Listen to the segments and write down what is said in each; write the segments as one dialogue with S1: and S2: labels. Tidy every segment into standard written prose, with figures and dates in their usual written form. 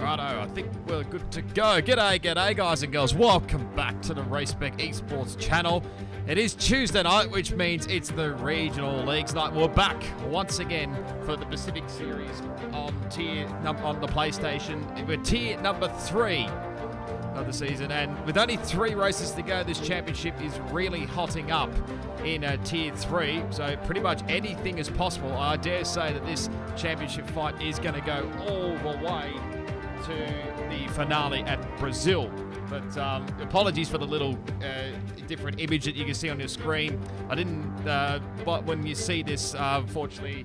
S1: Righto, I think we're good to go. G'day guys and girls. Welcome back to the Race Spec Esports channel. It is Tuesday night, which means it's the Regional Leagues night. We're back once again for the Pacific Series on the PlayStation. We're tier number 3 of the season, and with only 3 races to go, this championship is really hotting up in tier 3, so pretty much anything is possible. I dare say that this championship fight is going to go all the way to the finale at Brazil. But apologies for the little different image that you can see on your screen. I didn't, but when you see this, unfortunately,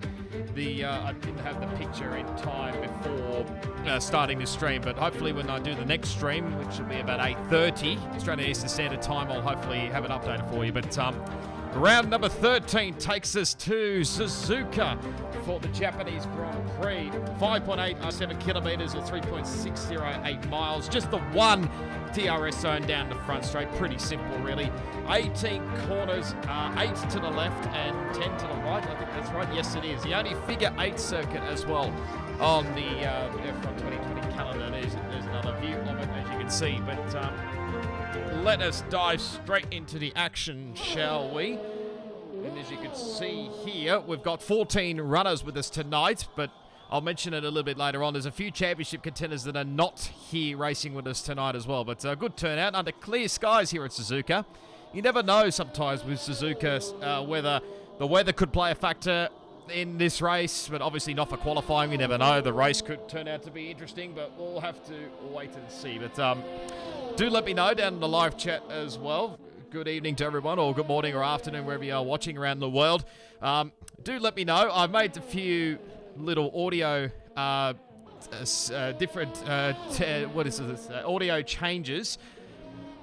S1: I didn't have the picture in time before starting the stream. But hopefully when I do the next stream, which will be about 8:30 Australian Eastern Standard Time, I'll hopefully have it updated for you. But round number 13 takes us to Suzuka for the Japanese Grand Prix. 5.87 kilometers or 3.608 miles. Just the one DRS zone down the front straight. Pretty simple, really. 18 corners, 8 to the left and 10 to the right. I think that's right. Yes, it is. The only figure 8 circuit as well on the F1 2020 calendar. There's another view of it, as you can see. But let us dive straight into the action, shall we? And as you can see here, we've got 14 runners with us tonight, but I'll mention it a little bit later on. There's a few championship contenders that are not here racing with us tonight as well, but a good turnout under clear skies here at Suzuka. You never know sometimes with Suzuka whether the weather could play a factor in this race, but obviously not for qualifying. You never know. The race could turn out to be interesting, but we'll have to wait and see. But do let me know down in the live chat as well. Good evening to everyone, or good morning or afternoon, wherever you are watching around the world. Do let me know. I've made a few little audio, audio changes.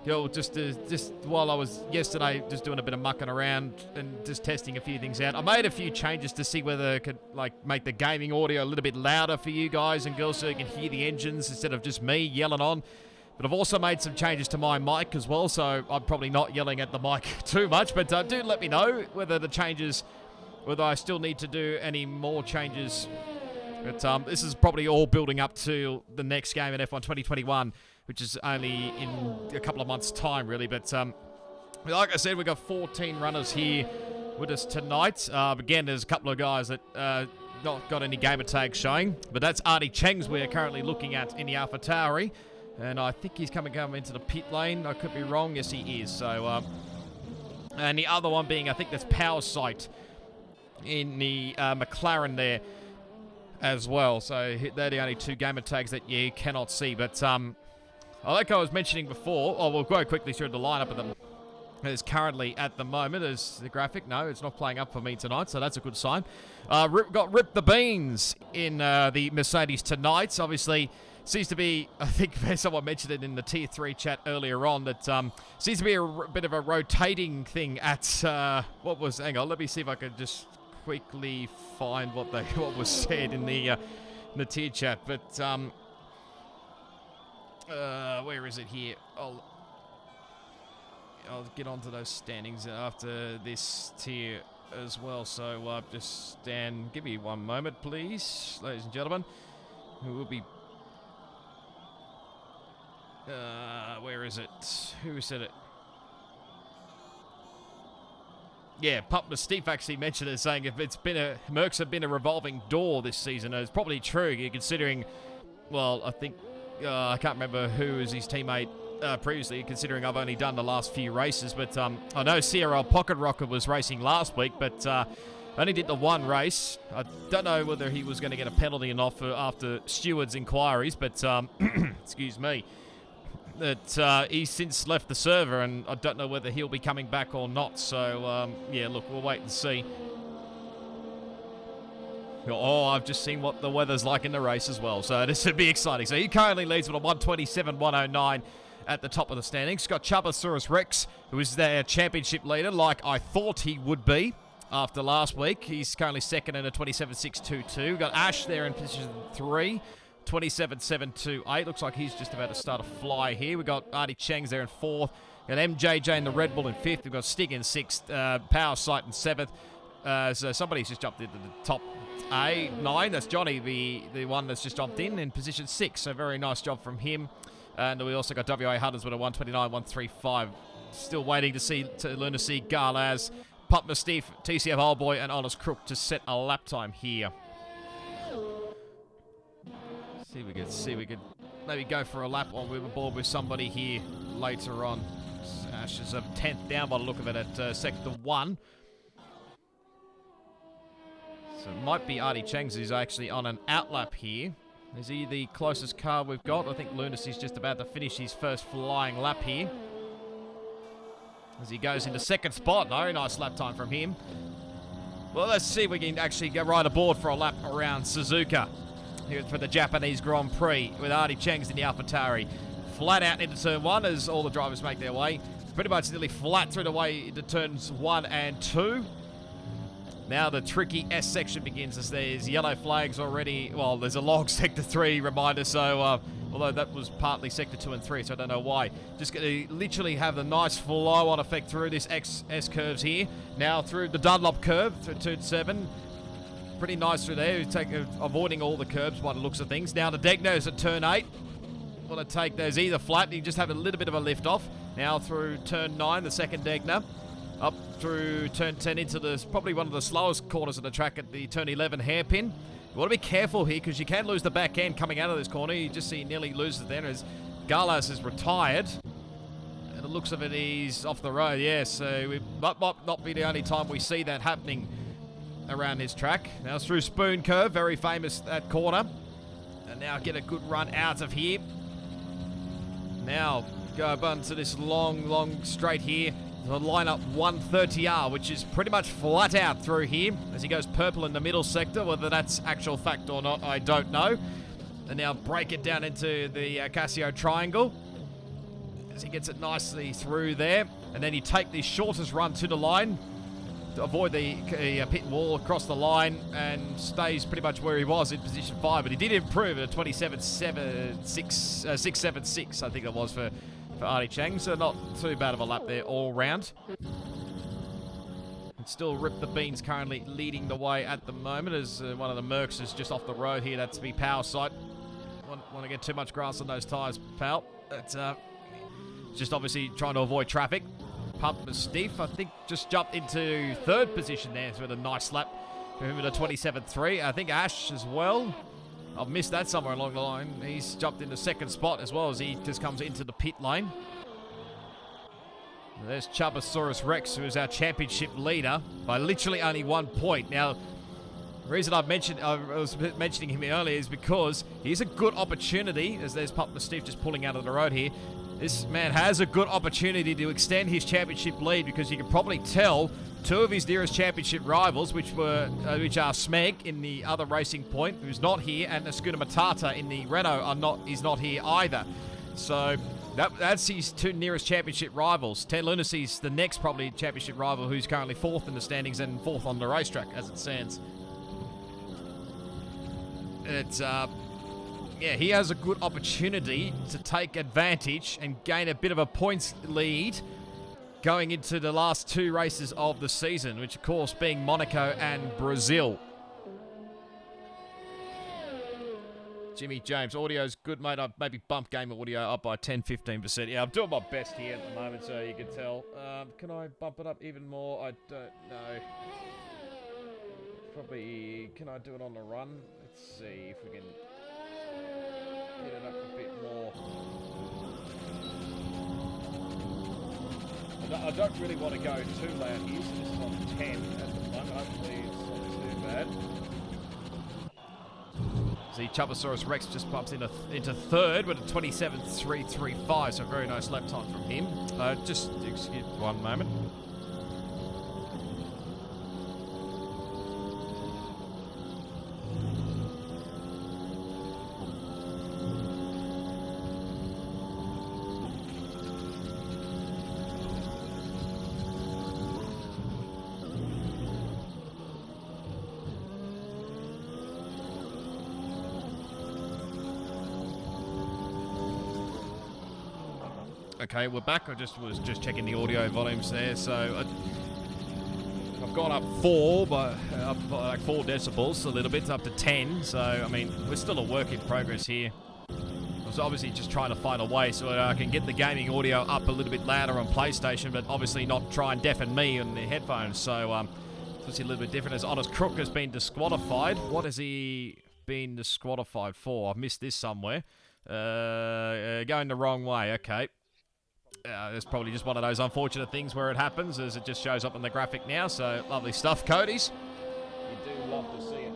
S1: Just while I was yesterday just doing a bit of mucking around and just testing a few things out. I made a few changes to see whether I could make the gaming audio a little bit louder for you guys and girls so you can hear the engines instead of just me yelling on. But I've also made some changes to my mic as well, so I'm probably not yelling at the mic too much. But do let me know whether I still need to do any more changes. But this is probably all building up to the next game in F1 2021, which is only in a couple of months' time, really. But like I said, we've got 14 runners here with us tonight. Again, there's a couple of guys that not got any gamer tags showing, but that's Artie Cheng's we're currently looking at in the AlphaTauri. And I think he's coming into the pit lane. I could be wrong. Yes, he is. So, and the other one being, I think that's Power Sight in the McLaren there as well. So they're the only 2 gamer tags that you cannot see. But like I was mentioning before, we'll go quickly through the lineup of them. As currently at the moment as the graphic. No, it's not playing up for me tonight, so that's a good sign. Got Rip the Beans in the Mercedes tonight. Obviously, seems to be, I think someone mentioned it in the Tier 3 chat earlier on, that seems to be a bit of a rotating thing at, hang on, let me see if I can just quickly find what was said in the tier chat. But, where is it here? I'll get onto those standings after this tier as well. So just give me one moment, please, ladies and gentlemen. We will be... where is it? Who said it? Yeah, Steve actually mentioned it, saying if Mercs have been a revolving door this season. It's probably true, considering, well, I think, I can't remember who was his teammate previously, considering I've only done the last few races. But I know CRL Pocket Rocket was racing last week, but only did the one race. I don't know whether he was going to get a penalty or not after Steward's inquiries, but excuse me. That he's since left the server, and I don't know whether he'll be coming back or not. So, yeah, look, we'll wait and see. Oh, I've just seen what the weather's like in the race as well, so this would be exciting. So he currently leads with a 127.109 at the top of the standings. Got Chubasaurus Rex, who is their championship leader, like I thought he would be after last week. He's currently second in a 27.622. Got Ash there in position 3. 27.728. Looks like he's just about to start a fly here. We've got Artie Cheng's there in 4th. Got MJJ in the Red Bull in 5th. We've got Stig in 6th. Power Sight in 7th. So somebody's just jumped into the top 9. That's Johnny, the one that's just jumped in position 6. So very nice job from him. And we also got WA Hunters with a 129.135. Still waiting to learn to see Garlaz, Pup Mystique, TCF Oldboy, and Honest Crook to set a lap time here. See if we could maybe go for a lap on with a board with somebody here later on. Ash is a 10th down by the look of it at sector 1. So it might be Artie Cheng's who's actually on an outlap here. Is he the closest car we've got? I think Lunacy's just about to finish his first flying lap here. As he goes into second spot. Very nice lap time from him. Well, let's see if we can actually go right aboard for a lap around Suzuka here for the Japanese Grand Prix with Artie Cheng's in the AlphaTauri. Flat out into turn 1 as all the drivers make their way. Pretty much nearly flat through the way into turns 1 and 2. Now the tricky S section begins as there's yellow flags already. Well, there's a long sector 3 reminder, so although that was partly sector 2 and 3, so I don't know why. Just going to literally have the nice flow-on effect through this S curves here. Now through the Dunlop curve, through turn 7. Pretty nice through there, avoiding all the curbs by the looks of things. Now the Degnos at turn 8. Want to take those either flat, you just have a little bit of a lift off. Now through turn 9, the second Degner. Up through turn 10 into probably one of the slowest corners of the track at the turn 11 hairpin. You want to be careful here because you can lose the back end coming out of this corner. You just see he nearly loses there as Garlas is retired. And the looks of it, he's off the road. Yeah, so we might not be the only time we see that happening around his track. Now it's through Spoon Curve, very famous that corner. And now get a good run out of here. Now go up onto this long straight here. The lineup 130R, which is pretty much flat out through here as he goes purple in the middle sector. Whether that's actual fact or not, I don't know. And now break it down into the Casio Triangle as he gets it nicely through there. And then you take the shortest run to the line to avoid the pit wall across the line and stays pretty much where he was in position 5. But he did improve at a 676, I think it was for Artie Cheng, so not too bad of a lap there all round. And still Rip the Beans currently leading the way at the moment as one of the Mercs is just off the road here. That's the power site. Want to get too much grass on those tyres, pal. That's just obviously trying to avoid traffic. Pup Mystique, I think, just jumped into 3rd position there with a nice lap for him at a 27.3. I think Ash as well. I've missed that somewhere along the line. He's jumped into 2nd spot as well as he just comes into the pit lane. And there's Chubasaurus Rex, who is our championship leader by literally only 1 point. Now, the reason I was mentioning him earlier is because he's a good opportunity, as there's Pup Mystique just pulling out of the road here. This man has a good opportunity to extend his championship lead because you can probably tell 2 of his nearest championship are Smeg in the other racing point, who's not here, and Ascuna Matata in the Renault is not here either. So that's his 2 nearest championship rivals. Ted Lunacy's the next probably championship rival, who's currently 4th in the standings and 4th on the racetrack as it stands. It's yeah, he has a good opportunity to take advantage and gain a bit of a points lead going into the last 2 races of the season, which of course being Monaco and Brazil. Jimmy James, audio's good, mate. I've maybe bumped game audio up by 10-15%. Yeah, I'm doing my best here at the moment, so you can tell. Can I bump it up even more? I don't know. Probably, can I do it on the run? Let's see if we can get it up a bit more. I don't really want to go too loud here, so this is on 10 at the moment. Hopefully it's not too bad. See, Chubasaurus Rex just bumps into 3rd with a 27.335, so a very nice lap time from him. Just excuse 1 moment. Okay, we're back. I was just checking the audio volumes there, so I've gone up 4, but up by like 4 decibels, a little bit, up to 10. So, I mean, we're still a work in progress here. I was obviously just trying to find a way so I can get the gaming audio up a little bit louder on PlayStation, but obviously not try and deafen me on the headphones. So, it's a little bit different, as Honest Crook has been disqualified. What has he been disqualified for? I've missed this somewhere. Going the wrong way, okay. It's probably just one of those unfortunate things where it happens, as it just shows up on the graphic now. So, lovely stuff, Cody's. You do love to see it.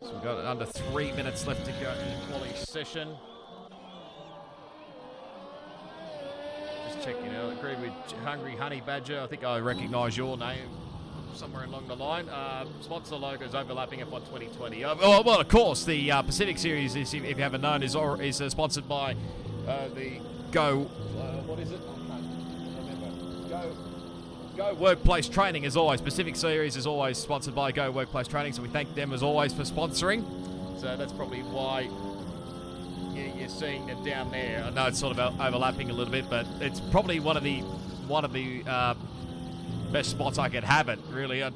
S1: So we've got under 3 minutes left to go in the quality session. Checking out, agree with Hungry Honey Badger. I think I recognise your name somewhere along the line. Sponsor logos overlapping F1 2020. Well, of course, the Pacific Series, is, if you haven't known, is sponsored by the Go. What is it? I can't remember. Go Workplace Training, as always. Pacific Series is always sponsored by Go Workplace Training, so we thank them as always for sponsoring. So that's probably why you're seeing them down there. I know it's sort of overlapping a little bit, but it's probably one of the best spots I could have it. Really, I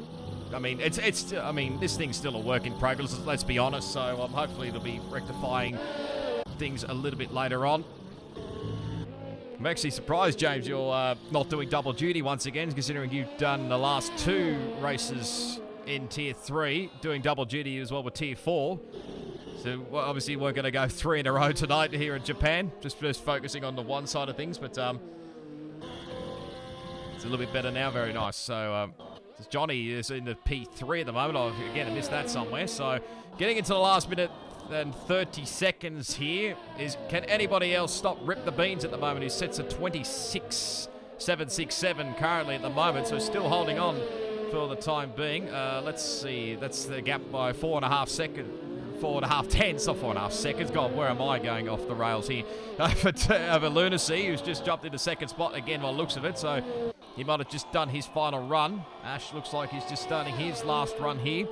S1: mean, I mean, this thing's still a work in progress. Let's be honest. So hopefully it'll be rectifying things a little bit later on. I'm actually surprised, James, you're not doing double duty once again, considering you've done the last 2 races in Tier 3, doing double duty as well with Tier 4. So, well, obviously, we're going to go 3 in a row tonight here in Japan. Just focusing on the one side of things, but it's a little bit better now. Very nice. So, Johnny is in the P3 at the moment. Again, I missed that somewhere. So, getting into the last minute and 30 seconds here. Can anybody else stop Rip the Beans at the moment? He sits at 26.767 currently at the moment, so still holding on for the time being. Let's see. That's the gap by 4.5 seconds. 4.5 tenths, not 4.5 seconds. God, where am I going off the rails here? Over Lunacy, who's just jumped into second spot again by the looks of it. So he might have just done his final run. Ash looks like he's just starting his last run here.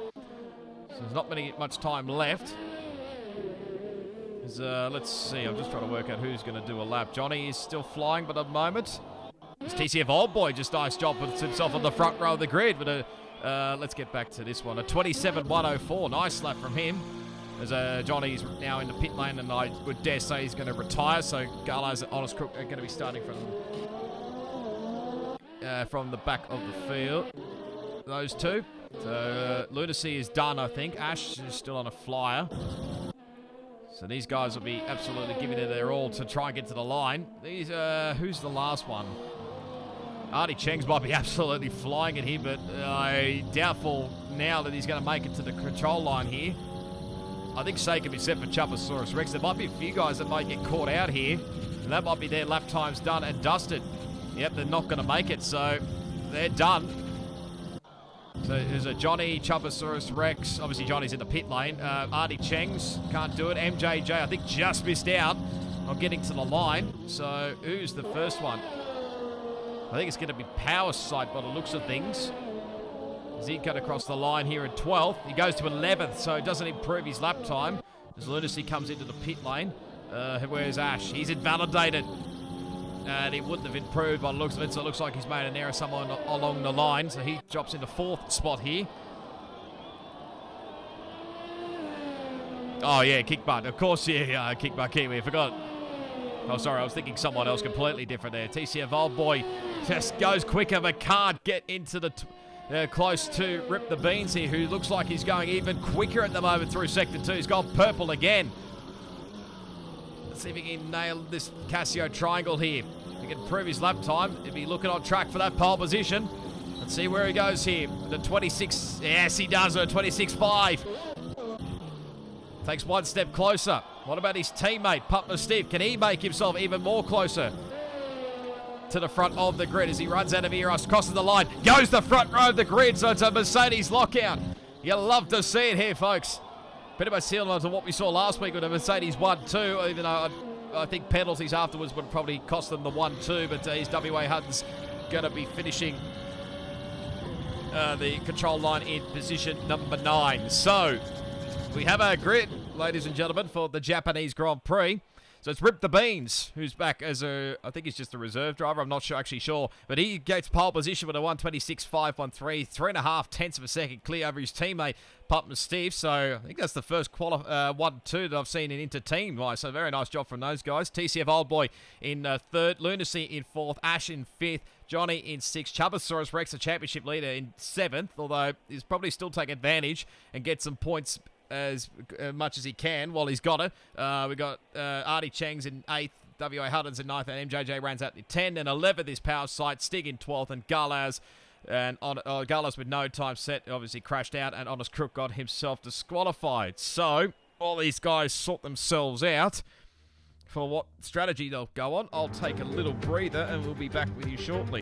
S1: So there's not much time left. Let's see, I'm just trying to work out who's going to do a lap. Johnny is still flying, but at the moment, it's TCF Old Boy. Just nice job, puts himself on the front row of the grid. But let's get back to this one. A 27.104. Nice lap from him. As Johnny's now in the pit lane, and I would dare say he's going to retire. So Garlows and Honest Crook are going to be starting from the back of the field. Those two. So Lunacy is done, I think. Ash is still on a flyer. So these guys will be absolutely giving it their all to try and get to the line. These, who's the last one? Artie Chengs might be absolutely flying it here, but I doubtful now that he's going to make it to the control line here. I think Say can be set for Chuposaurus Rex. There might be a few guys that might get caught out here, and that might be their lap times done and dusted. Yep, they're not going to make it, so they're done. So there's a Johnny, Chuposaurus Rex. Obviously, Johnny's in the pit lane. Artie Chengs can't do it. MJJ, I think, just missed out on getting to the line. So who's the first one? I think it's going to be Power Sight by the looks of things. He cut across the line here at 12th. He goes to 11th, so it doesn't improve his lap time. As Lunacy comes into the pit lane. Where's Ash? He's invalidated. And he wouldn't have improved by the looks of it, so it looks like he's made an error somewhere along the line. So he drops into 4th spot here. Oh, yeah, kick butt. Of course, yeah, kick butt Kiwi. I forgot. Oh, sorry, I was thinking someone else completely different there. TCF Old Boy just goes quicker, but can't get into the... close to Rip the Beans here, who looks like he's going even quicker at the moment through Sector 2. He's gone purple again. Let's see if he can nail this Casio triangle here. If he can improve his lap time, he'll be looking on track for that pole position. Let's see where he goes here. The 26, yes, he does, a 26.5. Takes one step closer. What about his teammate, Putner Steve? Can he make himself even more closer to the front of the grid as he runs out of Eros, crosses the line, goes the front row of the grid, so it's a Mercedes lockout. You'll love to see it here, folks. Pretty much similar to what we saw last week with a Mercedes 1-2, even though I think penalties afterwards would probably cost them the 1-2, but his WA Hutton's going to be finishing the control line in position number 9. So, we have our grid, ladies and gentlemen, for the Japanese Grand Prix. So it's Rip the Beans, who's back as I think he's just a reserve driver. I'm not actually sure. But he gets pole position with a 126.513, 3.5 tenths of a second clear over his teammate, Putman Steve. So I think that's the first 1-2 that I've seen in inter-team. So very nice job from those guys. TCF Old Boy in third, Lunacy in fourth, Ash in fifth, Johnny in sixth, Chubasaurus Rex, the championship leader, in seventh, although he's probably still take advantage and get some points as much as he can while he's got it. We got Artie Cheng's in 8th, W.A. Huddins in 9th, and MJJ runs out in 10th, and 11th is Power Sight, Stig in 12th, and Garlaz. And Garlaz with no time set obviously crashed out, and Honest Crook got himself disqualified. So all these guys sort themselves out for what strategy they'll go on. I'll take a little breather, and we'll be back with you shortly.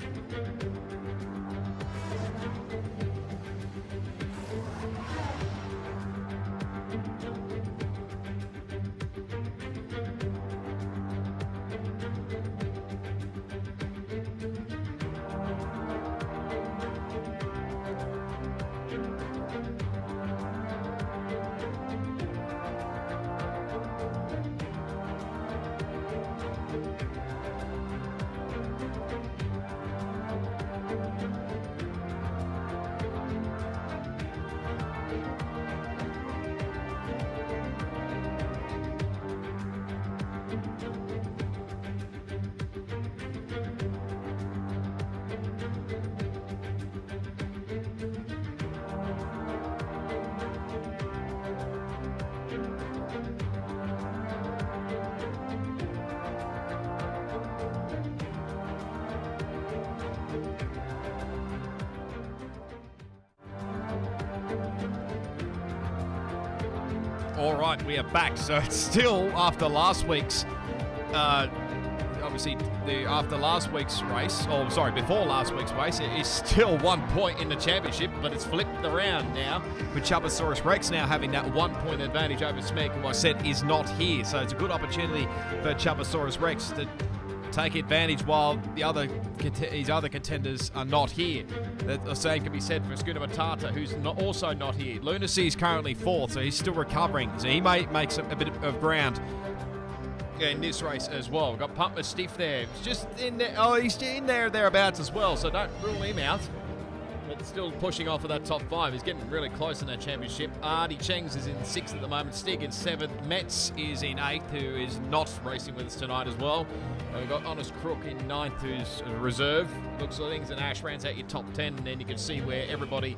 S1: All right, we are back. So it's still after last week's, obviously after last week's race, or sorry, before last week's race, it is still 1 point in the championship, but it's flipped around now with Chubasaurus Rex now having that 1 point advantage over Smeg, who I said is not here. So it's a good opportunity for Chubasaurus Rex to take advantage while his other contenders are not here. The same can be said for Schooner Matata, who's also not here. Lunacy is currently fourth, so he's still recovering. So he may make a bit of ground in this race as well. We've got Pumper Stiff there. He's just in there. Oh, he's in there thereabouts as well, so don't rule him out. But still pushing off of that top 5. He's getting really close in that championship. Artie Chengs is in 6th at the moment. Stig in 7th. Metz is in 8th, who is not racing with us tonight as well. We've got Honest Crook in 9th, who's a reserve. Looks like things, and Ash rounds out your top 10, and then you can see where everybody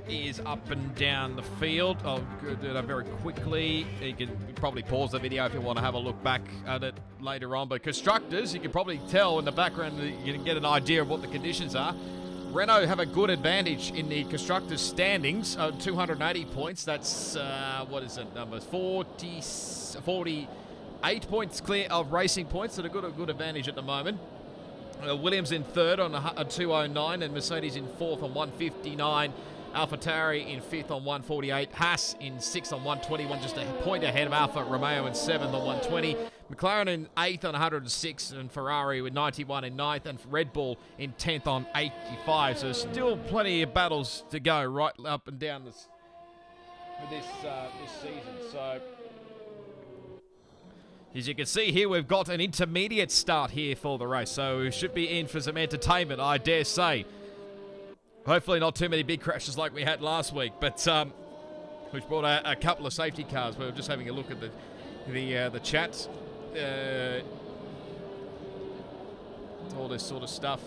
S1: is up and down the field. I'll do that very quickly. You can probably pause the video if you want to have a look back at it later on. But Constructors, you can probably tell in the background, you can get an idea of what the conditions are. Renault have a good advantage in the Constructors standings, 280 points. That's, what is it, numbers? 48 points clear of racing points, so they've got a good advantage at the moment. Williams in 3rd on 209, and Mercedes in 4th on 159. AlphaTauri in 5th on 148. Haas in 6th on 121, just a point ahead of Alfa Romeo in 7th on 120. McLaren in 8th on 106, and Ferrari with 91 in 9th, and Red Bull in 10th on 85. So still plenty of battles to go right up and down this season. So as you can see here, we've got an intermediate start here for the race, so we should be in for some entertainment, I dare say. Hopefully not too many big crashes like we had last week, but which brought a couple of safety cars. We were just having a look at the chat. All this sort of stuff.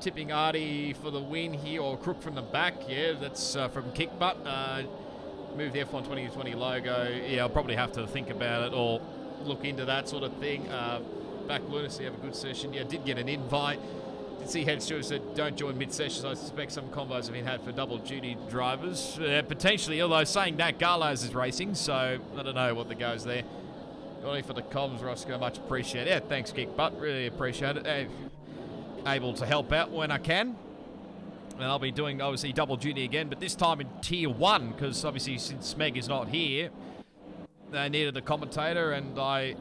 S1: Tipping Artie for the win here, or Crook from the back. Yeah, that's from Kickbutt. Move the F1 2020 logo. Yeah, I'll probably have to think about it or look into that sort of thing. Back Lunacy, have a good session. Yeah, did get an invite. Did see Head Stewart said don't join mid-sessions. I suspect some combos have been had for double-duty drivers. Potentially, although saying that, Garlaz is racing, so I don't know what the goes there. Only for the comms, Roscoe, much appreciated. Yeah, thanks, Kickbutt. Really appreciate it. Able to help out when I can. And I'll be doing, obviously, double duty again, but this time in Tier 1, because obviously since Meg is not here, they needed a commentator, and I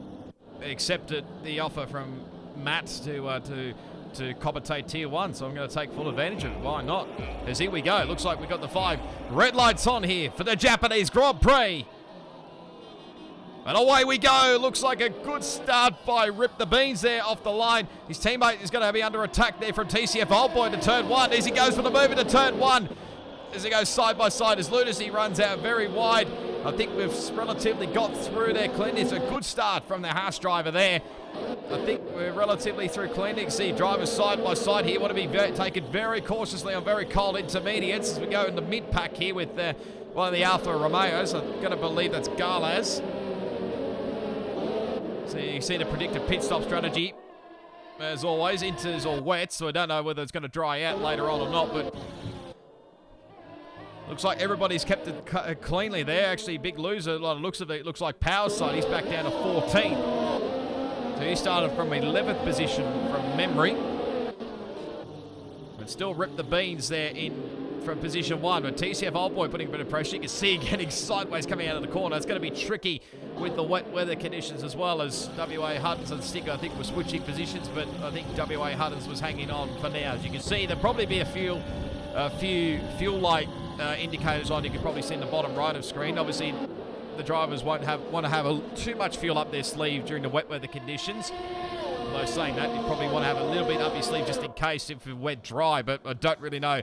S1: accepted the offer from Matt to to commentate Tier 1, so I'm going to take full advantage of it. Why not? As here we go. Looks like we've got the 5 red lights on here for the Japanese Grand Prix. And away we go. Looks like a good start by Rip the Beans there off the line. His teammate is going to be under attack there from TCF Oldboy to turn 1. As he goes for the move into turn 1. As he goes side by side as Lunacy runs out very wide. I think we've relatively got through there. Clint, it's a good start from the Haas driver there. I think we're relatively through clean. You can see drivers side by side here. Want to be taken very cautiously on very cold intermediates as we go in the mid-pack here with one of the Alfa Romeos. I'm going to believe that's Garlaz. So you see the predicted pit stop strategy. As always, inters or wet, so I don't know whether it's going to dry out later on or not, but looks like everybody's kept it cleanly there. Actually, big loser, a lot of looks of it. Looks like Power side, he's back down to 14th. So he started from 11th position from memory. But still Rip the Beans there from position 1. But TCF Oldboy putting a bit of pressure. You can see getting sideways coming out of the corner. It's going to be tricky with the wet weather conditions as well, as WA Huttons and Stick, I think, were switching positions. But I think WA Huttons was hanging on for now. As you can see, there'll probably be a few fuel light indicators on. You can probably see in the bottom right of screen. Obviously, the drivers want to have too much fuel up their sleeve during the wet weather conditions. Although saying that, you probably want to have a little bit up your sleeve just in case if it's wet dry, but I don't really know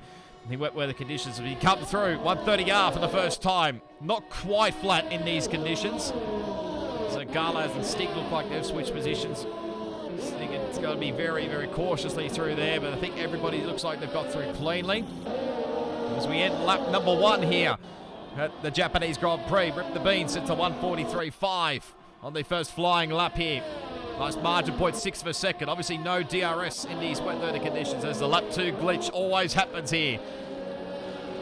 S1: the wet weather conditions. If you come through 130R for the first time, not quite flat in these conditions. So Garlaz and Stick look like they've switched positions. I think it's got to be very, very cautiously through there, but I think everybody looks like they've got through cleanly. As we end lap number 1 here at the Japanese Grand Prix, Rip the Beans sits to 143.5 on the first flying lap here. Nice margin, 0.6 of a second. Obviously no DRS in these wet weather conditions as the lap 2 glitch always happens here.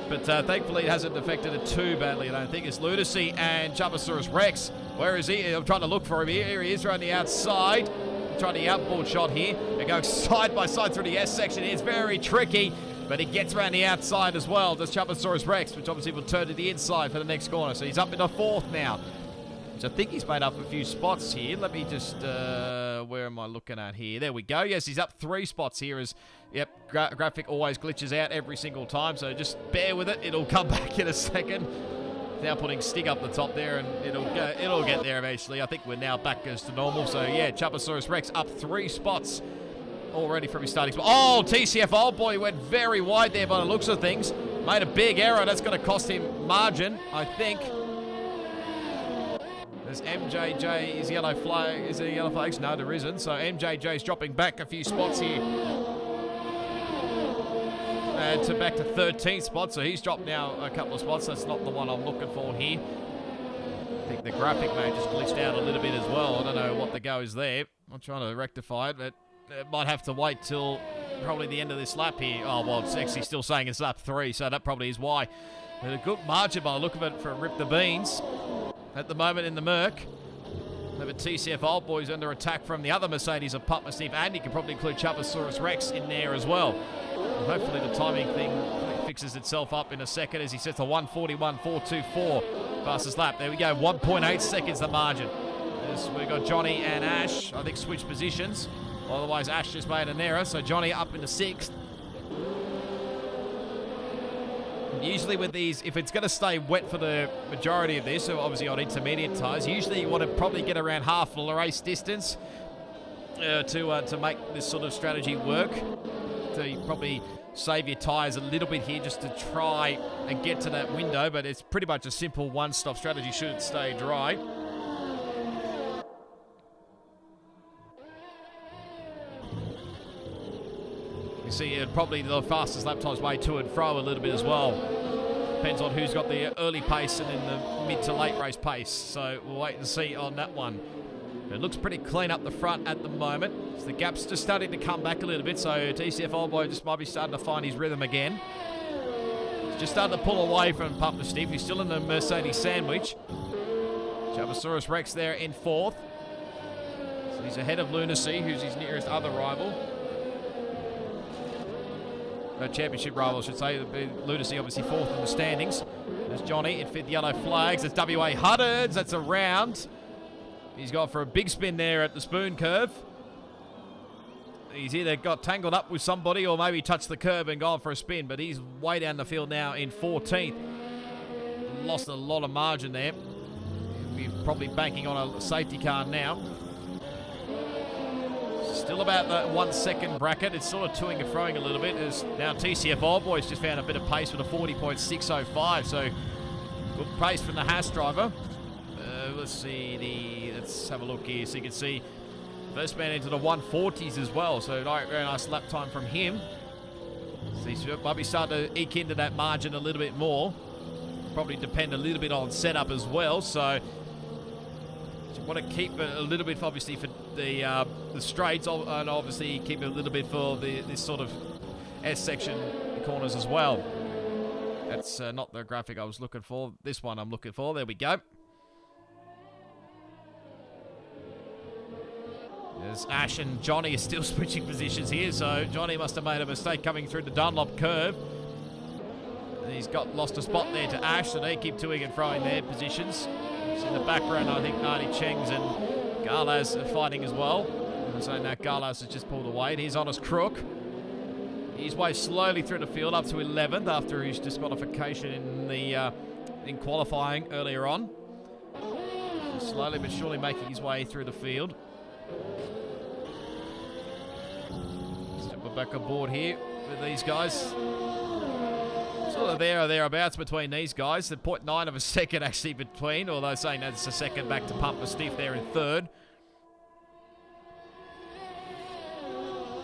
S1: But thankfully it hasn't affected it too badly, I don't think. It's Lunacy and Chabasaurus Rex. Where is he? I'm trying to look for him here. Here he is around the outside. Trying the outboard shot here. They're going side by side through the S section. It's very tricky, but he gets around the outside as well. Does Chabasaurus Rex, which obviously will turn to the inside for the next corner. So he's up into 4th now, which I think he's made up a few spots here. Let me just, where am I looking at here? There we go. Yes, he's up 3 spots here as, yep, graphic always glitches out every single time. So just bear with it. It'll come back in a second. Now putting Stick up the top there, and it'll get there eventually. I think we're now back as to normal. So yeah, Chabasaurus Rex up 3 spots already from his starting spot. Oh, TCF Oldboy went very wide there by the looks of things. Made a big error. That's going to cost him margin, I think. There's MJJ. Is yellow flag? Is there yellow flags? No, there isn't. So MJJ's dropping back a few spots here. And to back to 13th spot, so he's dropped now a couple of spots. That's not the one I'm looking for here. I think the graphic may have just glitched out a little bit as well. I don't know what the go is there. I'm trying to rectify it, but it might have to wait till probably the end of this lap here. Oh, well, it's actually still saying it's lap 3, so that probably is why. But a good margin by the look of it for Rip the Beans at the moment in the Merc. But TCF Oldboy's under attack from the other Mercedes of Pup Steve, and you can probably include Chabasaurus Rex in there as well. And hopefully the timing thing fixes itself up in a second as he sets a 141.424 fastest lap. There we go, 1.8 seconds the margin. As we've got Johnny and Ash, I think, switch positions. Otherwise, Ash just made an error, so Johnny up into 6th. Usually with these, if it's going to stay wet for the majority of this, so obviously on intermediate tyres, usually you want to probably get around half the race distance to make this sort of strategy work. So you probably save your tyres a little bit here just to try and get to that window, but it's pretty much a simple one-stop strategy should it stay dry. You see probably the fastest lap times way to and fro a little bit as well. Depends on who's got the early pace and then the mid to late race pace. So we'll wait and see on that one. It looks pretty clean up the front at the moment. So the gap's just starting to come back a little bit. So TCF Oldboy just might be starting to find his rhythm again. He's just starting to pull away from Pump Steve. He's still in the Mercedes sandwich. Chabasaurus Rex there in 4th. So he's ahead of Lunacy, who's his nearest other rival. Championship rival, I should say. Lunacy obviously 4th in the standings. There's Johnny in 5th, yellow flags. It's WA Huttons. That's around. He's gone for a big spin there at the spoon curve. He's either got tangled up with somebody or maybe touched the curb and gone for a spin, but he's way down the field now in 14th. Lost a lot of margin there. He'll be probably banking on a safety car now. Still about the 1 second bracket. It's sort of toing and froing a little bit. As now TCF Old Boys just found a bit of pace with a 40.605. So good pace from the Haas driver. Let's have a look here. So you can see first man into the 140s as well. So very nice lap time from him. So he might be starting to eke into that margin a little bit more. Probably depend a little bit on setup as well. So you want to keep it a little bit, obviously, for the straights, and obviously keep it a little bit for this sort of S section corners as well. That's not the graphic I was looking for. This one I'm looking for. There we go. As Ash and Johnny are still switching positions here, so Johnny must have made a mistake coming through the Dunlop curve. He's lost a spot there to Ash, so they keep toing and froing their positions. In the background, I think Arnie Chengs and Garlaz are fighting as well. So now Garlaz has just pulled away. Here's Honest Crook. He's way slowly through the field up to 11th after his disqualification in qualifying earlier on. So slowly but surely making his way through the field. Step back aboard here with these guys. Sort of there or thereabouts between these guys. The 0.9 of a second actually between, although saying that's a second back to Pump Stiff there in third.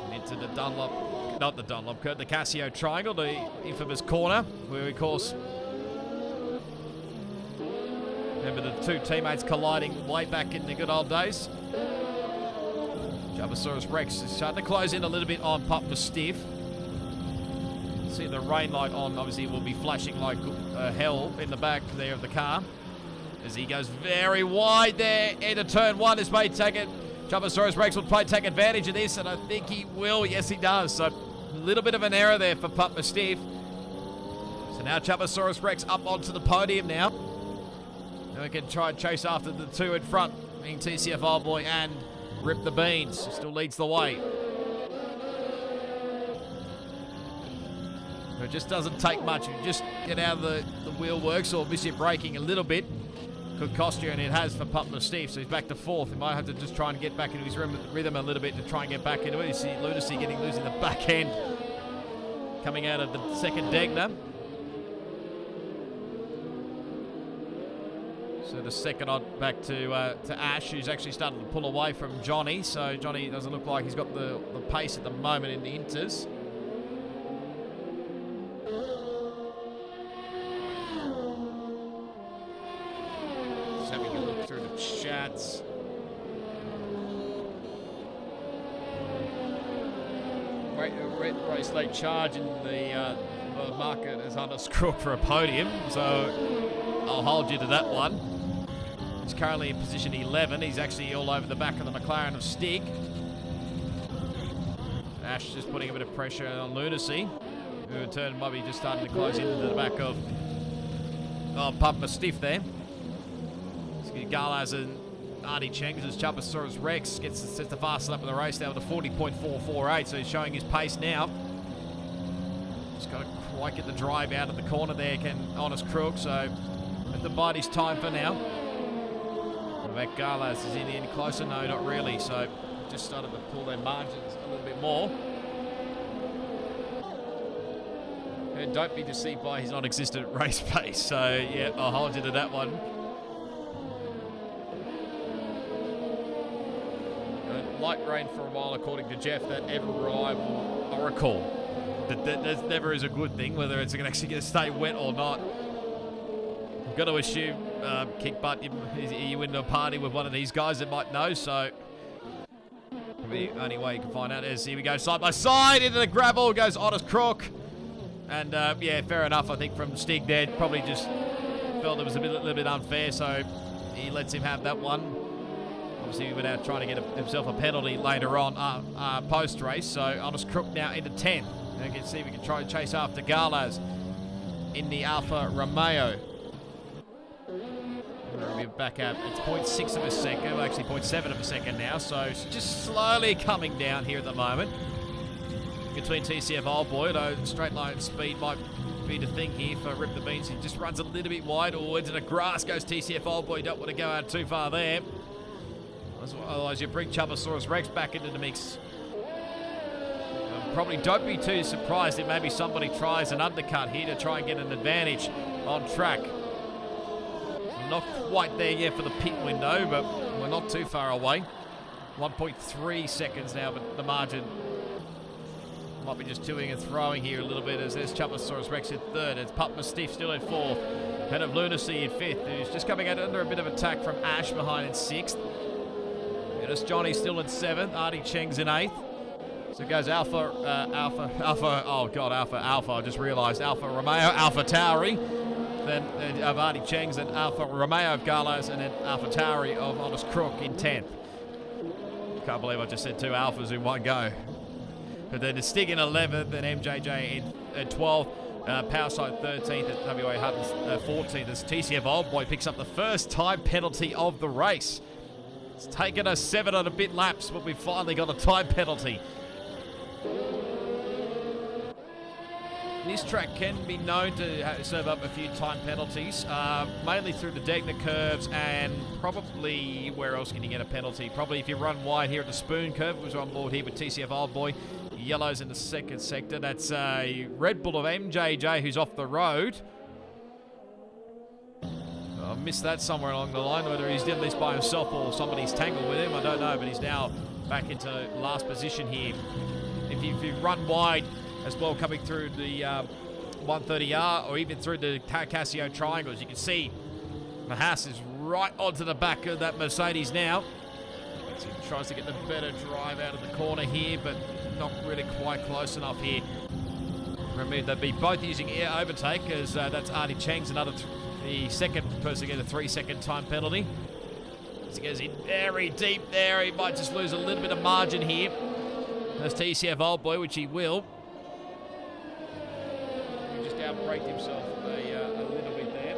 S1: And into the Dunlop, not the Dunlop curve, the Casio Triangle, the infamous corner, where of course, remember the two teammates colliding way back in the good old days. Jabosaurus Rex is starting to close in a little bit on Pump Stiff. See the rain light on, obviously will be flashing like hell in the back there of the car as he goes very wide there into turn one. This may take it. Jabosaurus Rex will take advantage of this, and I think he will. Yes, he does. So a little bit of an error there for Pump Stiff. So now Jabosaurus Rex up onto the podium now. Now we can try and chase after the two in front, being TCF Old Boy and Rip the Beans. Still leads the way. It just doesn't take much. You just get out of the wheel works or miss your braking a little bit. Could cost you, and it has for Pump Steve. So he's back to fourth. He might have to just try and get back into his rhythm a little bit to try and get back into it. You see Lunacy losing the back end coming out of the second Degner. So the second odd back to Ash, who's actually started to pull away from Johnny. So Johnny doesn't look like he's got the pace at the moment in the inters. Chats. Race late charge in the market as Honest Crook for a podium, so I'll hold you to that one. He's currently in position 11. He's actually all over the back of the McLaren of Stig. Ash just putting a bit of pressure on Lunacy, who in turn might be just starting to close into the back of Pump Stiff there. Garlaz and Artie Chengs as Jabosaurus Rex sets the fast lap of the race now with a 40.448, so he's showing his pace now. Just got to quite get the drive out of the corner there, can Honest Crook, so have to bide his time for now. That Garlaz is in any closer? No, not really, so just started to pull their margins a little bit more. And don't be deceived by his non-existent race pace, so yeah, I'll hold you to that one. Light rain for a while, according to Jeff, that ever reliable oracle. That never is a good thing, whether it's actually going to stay wet or not. I've got to assume, Kick Butt, you into a party with one of these guys that might know, so the only way you can find out is, here we go, side by side, into the gravel goes Honest Crook. And yeah, fair enough, I think from Stig there, probably just felt it was a little bit unfair, so he lets him have that one. Obviously without trying to get himself a penalty later on post-race. So Honest Crook now into 10th. And you can see we can try and chase after Garlaz in the Alfa Romeo. We're back out. It's 0.6 of a second, well, actually 0.7 of a second now, so it's just slowly coming down here at the moment. Between TCF Old Boy, though straight line speed might be the thing here for Rip the Beans. He just runs a little bit wide, or into the grass goes TCF Old Boy. Don't want to go out too far there. Otherwise you bring Chubasaurus Rex back into the mix. Probably don't be too surprised if maybe somebody tries an undercut here to try and get an advantage on track. We're not quite there yet for the pit window, but we're not too far away. 1.3 seconds now, but the margin might be just toing and throwing here a little bit as there's Chubasaurus Rex in third. It's Pup Mastiff still in fourth. Head of Lunacy in fifth, who's just coming out under a bit of attack from Ash behind in sixth. And it's Johnny still in seventh. Artie Cheng's in eighth. So it goes Alpha, I just realised. Alpha Romeo, Alpha Tauri. Then of Artie Cheng's, and Alpha Romeo of Garlos, and then Alpha Tauri of Honest Crook in 10th. Can't believe I just said two Alphas in one go. But then it's Stig in 11th, then MJJ in 12th, Powerside 13th, and WA Huttons 14th as TCF Old Boy picks up the first time penalty of the race. It's taken us 7 and a bit laps, but we've finally got a time penalty. This track can be known to serve up a few time penalties, mainly through the Degner curves, and probably where else can you get a penalty? Probably if you run wide here at the Spoon curve, which is on board here with TCF Old Boy. Yellows in the second sector. That's a Red Bull of MJJ who's off the road. I missed that somewhere along the line, whether he's done this by himself or somebody's tangled with him, I don't know, but he's now back into last position here. If you run wide as well, coming through the 130R or even through the Casio triangles, you can see Mahas is right onto the back of that Mercedes now. He tries to get the better drive out of the corner here, but not really quite close enough here. Remember, they'll be both using air overtake, as that's Artie Cheng's the second person to get a 3-second time penalty. As he goes in very deep there, he might just lose a little bit of margin here. That's TCF Old Boy, which he will. He just outbraked himself a little bit there.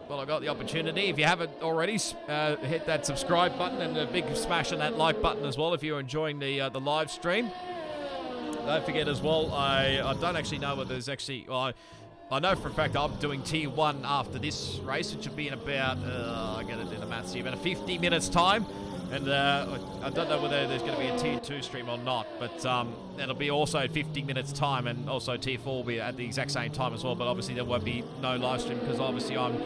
S1: Well, I got the opportunity. If you haven't already, hit that subscribe button and a big smash on that like button as well if you're enjoying the live stream. Don't forget as well, I don't actually know whether there's actually... Well, I know for a fact I'm doing Tier 1 after this race, which will be in about, I gotta do the maths here, about 50 minutes time. And I don't know whether there's going to be a Tier 2 stream or not, but it'll be also 50 minutes time, and also Tier 4 will be at the exact same time as well, but obviously there won't be no live stream because obviously I'm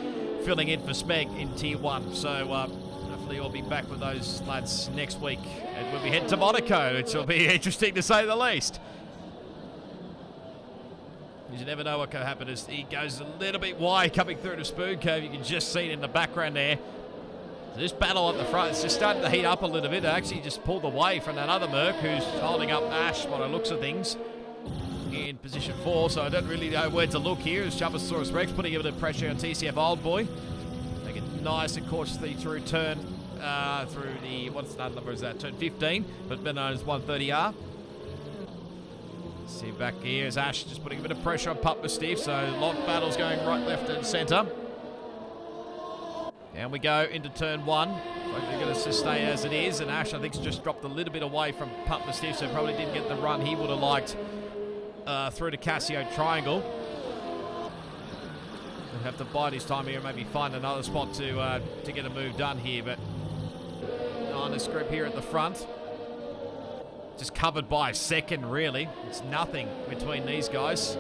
S1: filling in for Smeg in Tier 1. So hopefully we'll be back with those lads next week. And we'll be heading to Monaco, which will be interesting to say the least. You never know what can happen as he goes a little bit wide coming through the Spoon curve. You can just see it in the background there. So this battle at the front is just starting to heat up a little bit. They actually just pulled away from that other Merc who's holding up Ash by the looks of things in position 4. So I don't really know where to look here as Chubasaurus Rex putting a bit of pressure on TCF Old Boy. Make it nice and cautiously through turn through the, what's the number is that? Turn 15, but better known as 130R. See back here is Ash just putting a bit of pressure on Pup Steve, so a lot of battles going right, left and centre. And we go into turn 1. They're going to sustain as it is, and Ash I think's just dropped a little bit away from Pup Steve, so probably didn't get the run he would have liked through the Casio triangle. He'll have to bide his time here and maybe find another spot to get a move done here, but on this group here at the front. Just covered by a second, really. It's nothing between these guys.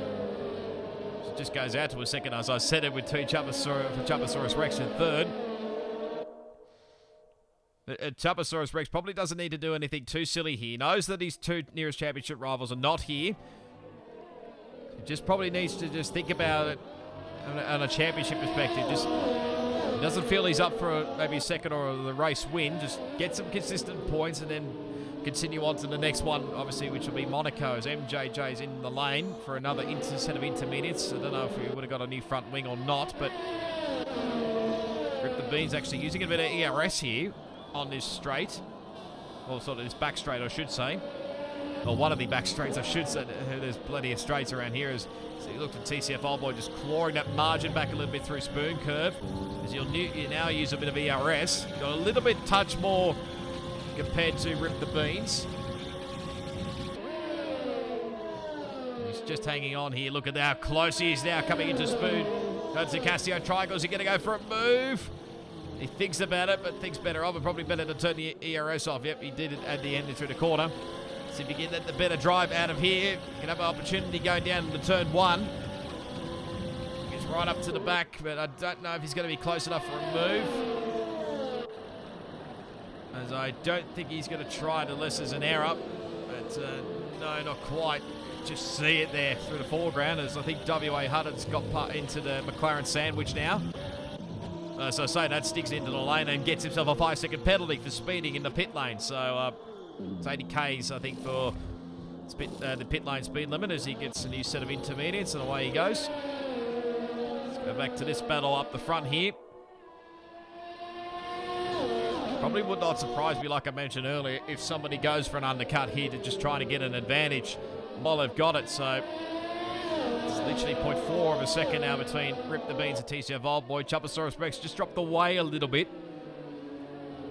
S1: It just goes out to a second, as I said it, with Chubasaurus Rex in third. Chubasaurus Rex probably doesn't need to do anything too silly here. He knows that his two nearest championship rivals are not here. He just probably needs to just think about it on a championship perspective. Just he doesn't feel he's up for maybe a second or the race win. Just get some consistent points and then continue on to the next one, obviously, which will be Monaco, as MJJ's in the lane for another set of intermediates. I don't know if we would have got a new front wing or not, but Rip the Beans actually using a bit of ERS here on this straight. Well, sort of this back straight, I should say. or one of the back straights, I should say. There's plenty of straights around here. So you look at TCF Old Boy just clawing that margin back a little bit through Spoon Curve. As you now use a bit of ERS. Got a little bit touch more compared to Rip the Beans. He's just hanging on here. Look at how close he is now coming into Spoon. That's the Casio Triangles. He's going to go for a move. He thinks about it, but thinks better of it. Probably better to turn the ERS off. Yep, he did it at the end through the corner. See if you get the better drive out of here. You can have an opportunity going down into turn 1. Gets right up to the back, but I don't know if he's going to be close enough for a move. As I don't think he's going to try it unless there's an error. But no, not quite. Just see it there through the foreground, as I think WA Hutton's got into the McLaren sandwich now. So I say that sticks into the lane and gets himself a 5-second penalty for speeding in the pit lane. So it's 80 Ks, I think, for the pit lane speed limit as he gets a new set of intermediates, and away he goes. Let's go back to this battle up the front here. Probably would not surprise me, like I mentioned earlier, if somebody goes for an undercut here to just trying to get an advantage while they've got it. So it's literally 0.4 of a second now between Rip the Beans and TCF Old Boy. Chupasaurus Rex just dropped away a little bit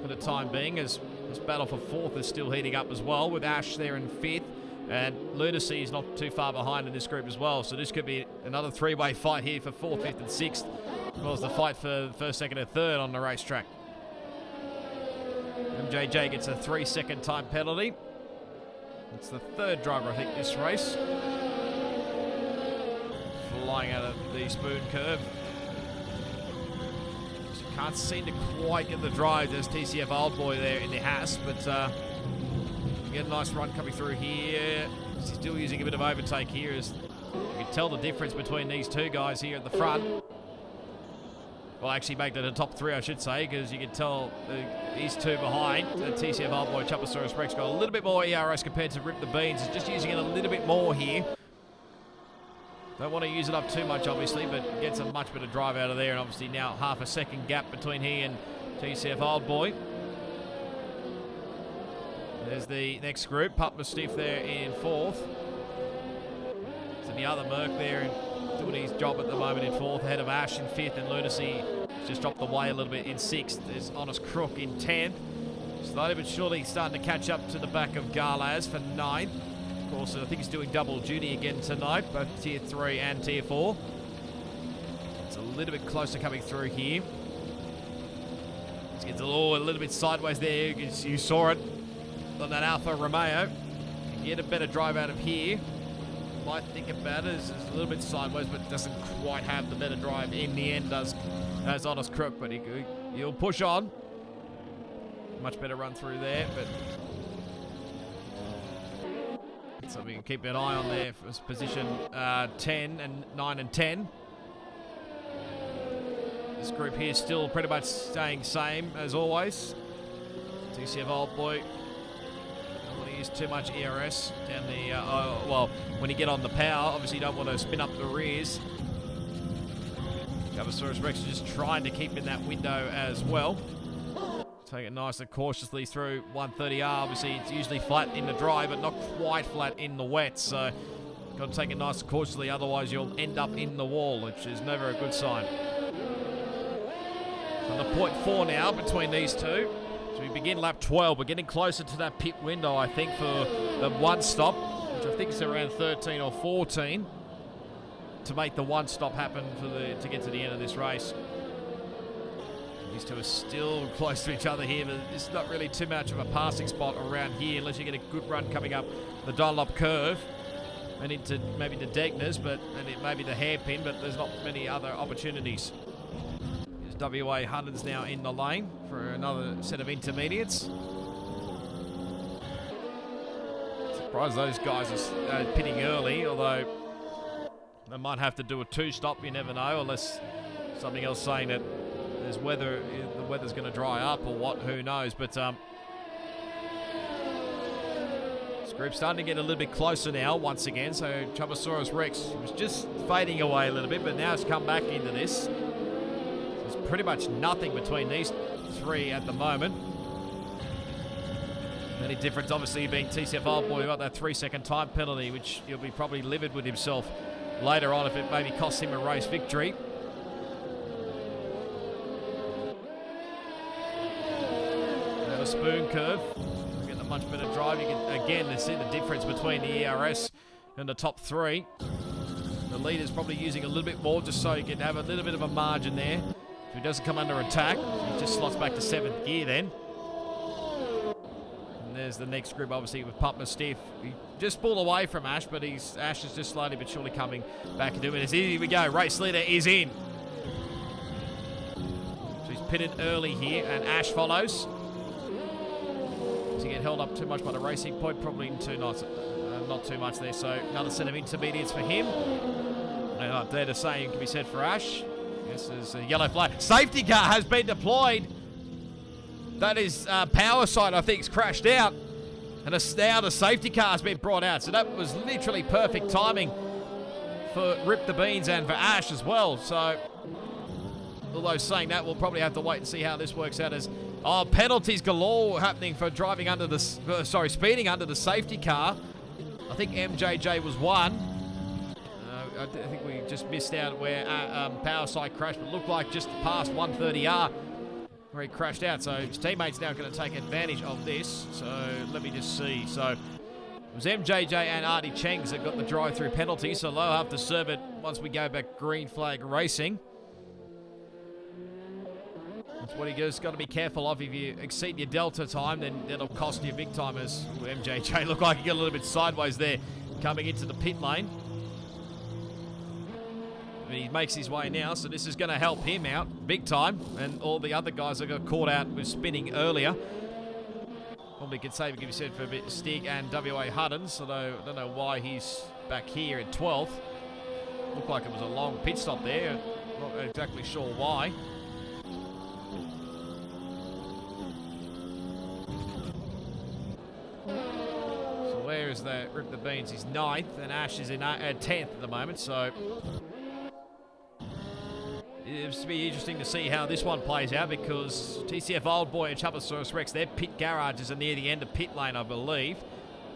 S1: for the time being, as this battle for 4th is still heating up as well, with Ash there in 5th, and Lunacy is not too far behind in this group as well. So this could be another 3-way fight here for 4th, 5th and 6th, as well as the fight for the 1st, 2nd and 3rd on the racetrack. MJJ gets a 3-second time penalty. It's the 3rd driver, I think, this race. Flying out of the Spoon Curve. Just can't seem to quite get the drive. There's TCF Old Boy there in the Haas, but you get a nice run coming through here. He's still using a bit of overtake here, as you can tell the difference between these two guys here at the front. Well, actually make it a top 3, I should say, because you can tell these two behind. TCF Old Boy, Chupasaurus Rex got a little bit more ERS compared to Rip the Beans. He's just using it a little bit more here. Don't want to use it up too much, obviously, but gets a much better drive out of there. And obviously now half a second gap between he and TCF Old Boy. There's the next group. Pup Stiff there in 4th. So the other Merc there doing his job at the moment in 4th, ahead of Ash in 5th, and Lunacy just dropped away a little bit in 6th. There's Honest Crook in 10th. Slowly but surely starting to catch up to the back of Garlaz for 9th. Of course, I think he's doing double duty again tonight, both Tier 3 and Tier 4. It's a little bit closer coming through here. Just gets a little bit sideways there. You saw it on that Alfa Romeo. Can get a better drive out of here. Might think about it, it's a little bit sideways, but doesn't quite have the better drive in the end, does Honest Crook, but he'll push on. Much better run through there, but so we can keep an eye on there for position 10 and 9 and 10. This group here is still pretty much staying same as always. TCF Old Boy. Don't want to use too much ERS down the, well, when you get on the power, obviously you don't want to spin up the rears. Chupasaurus Rex is just trying to keep in that window as well. Take it nice and cautiously through 130R. Obviously, it's usually flat in the dry, but not quite flat in the wet. So, got to take it nice and cautiously, otherwise you'll end up in the wall, which is never a good sign. So the 0.4 now between these two. So we begin lap 12. We're getting closer to that pit window, I think, for the one stop, which I think is around 13 or 14, to make the one stop happen to get to the end of this race. These two are still close to each other here, but there's not really too much of a passing spot around here unless you get a good run coming up the Dunlop curve and into maybe the Degners, and it may be the hairpin, but there's not many other opportunities. There's WA Hunters now in the lane for another set of intermediates. Surprised those guys are pitting early, although they might have to do a 2-stop, you never know, unless something else saying that there's the weather's going to dry up or what, who knows. But this group's starting to get a little bit closer now once again. So Chupasaurus Rex was just fading away a little bit, but now it's come back into this. There's pretty much nothing between these three at the moment. The only difference obviously being TCF Old Boy got that 3-second time penalty, which he'll be probably livid with himself later on if it maybe costs him a race victory. Now a spoon curve. Getting a much better drive. You can again see the difference between the ERS and the top three. The leader's probably using a little bit more just so he can have a little bit of a margin there. If he doesn't come under attack, he just slots back to 7th gear then. And there's the next group, obviously, with Pump Stiff. He just pulled away from Ash, but Ash is just slowly but surely coming back into it. Here we go. Race leader is in. So he's pitted early here, and Ash follows. Does he get held up too much by the racing point? Probably not too much there. So another set of intermediates for him. And up there to say can be said for Ash. Yes, there's a yellow flag. Safety car has been deployed. That is power side, I think, has crashed out. And now the safety car has been brought out. So that was literally perfect timing for Rip the Beans and for Ash as well. So, although saying that, we'll probably have to wait and see how this works out as penalties galore happening for driving under the, speeding under the safety car. I think MJJ was one. I think we just missed out where power side crashed, but it looked like just past 130R where he crashed out. So his teammates now going to take advantage of this. So let me just see. So it was MJJ and Artie Chengs that got the drive-through penalty. So they'll have to serve it once we go back green flag racing. That's what he just got to be careful of. If you exceed your delta time, then it'll cost you big time. As MJJ looked like he got a little bit sideways there coming into the pit lane. He makes his way now, so this is going to help him out big time. And all the other guys that got caught out with spinning earlier. Probably could say, give you said for a bit, Stig and WA Huddens, although I don't know why he's back here at 12th. Looked like it was a long pit stop there. Not exactly sure why. So where is that? Rip the Beans? He's 9th, and Ash is in 10th at the moment, so it's to be interesting to see how this one plays out, because TCF Old Boy and Chubbasaurus Rex, their pit garages are near the end of pit lane, I believe.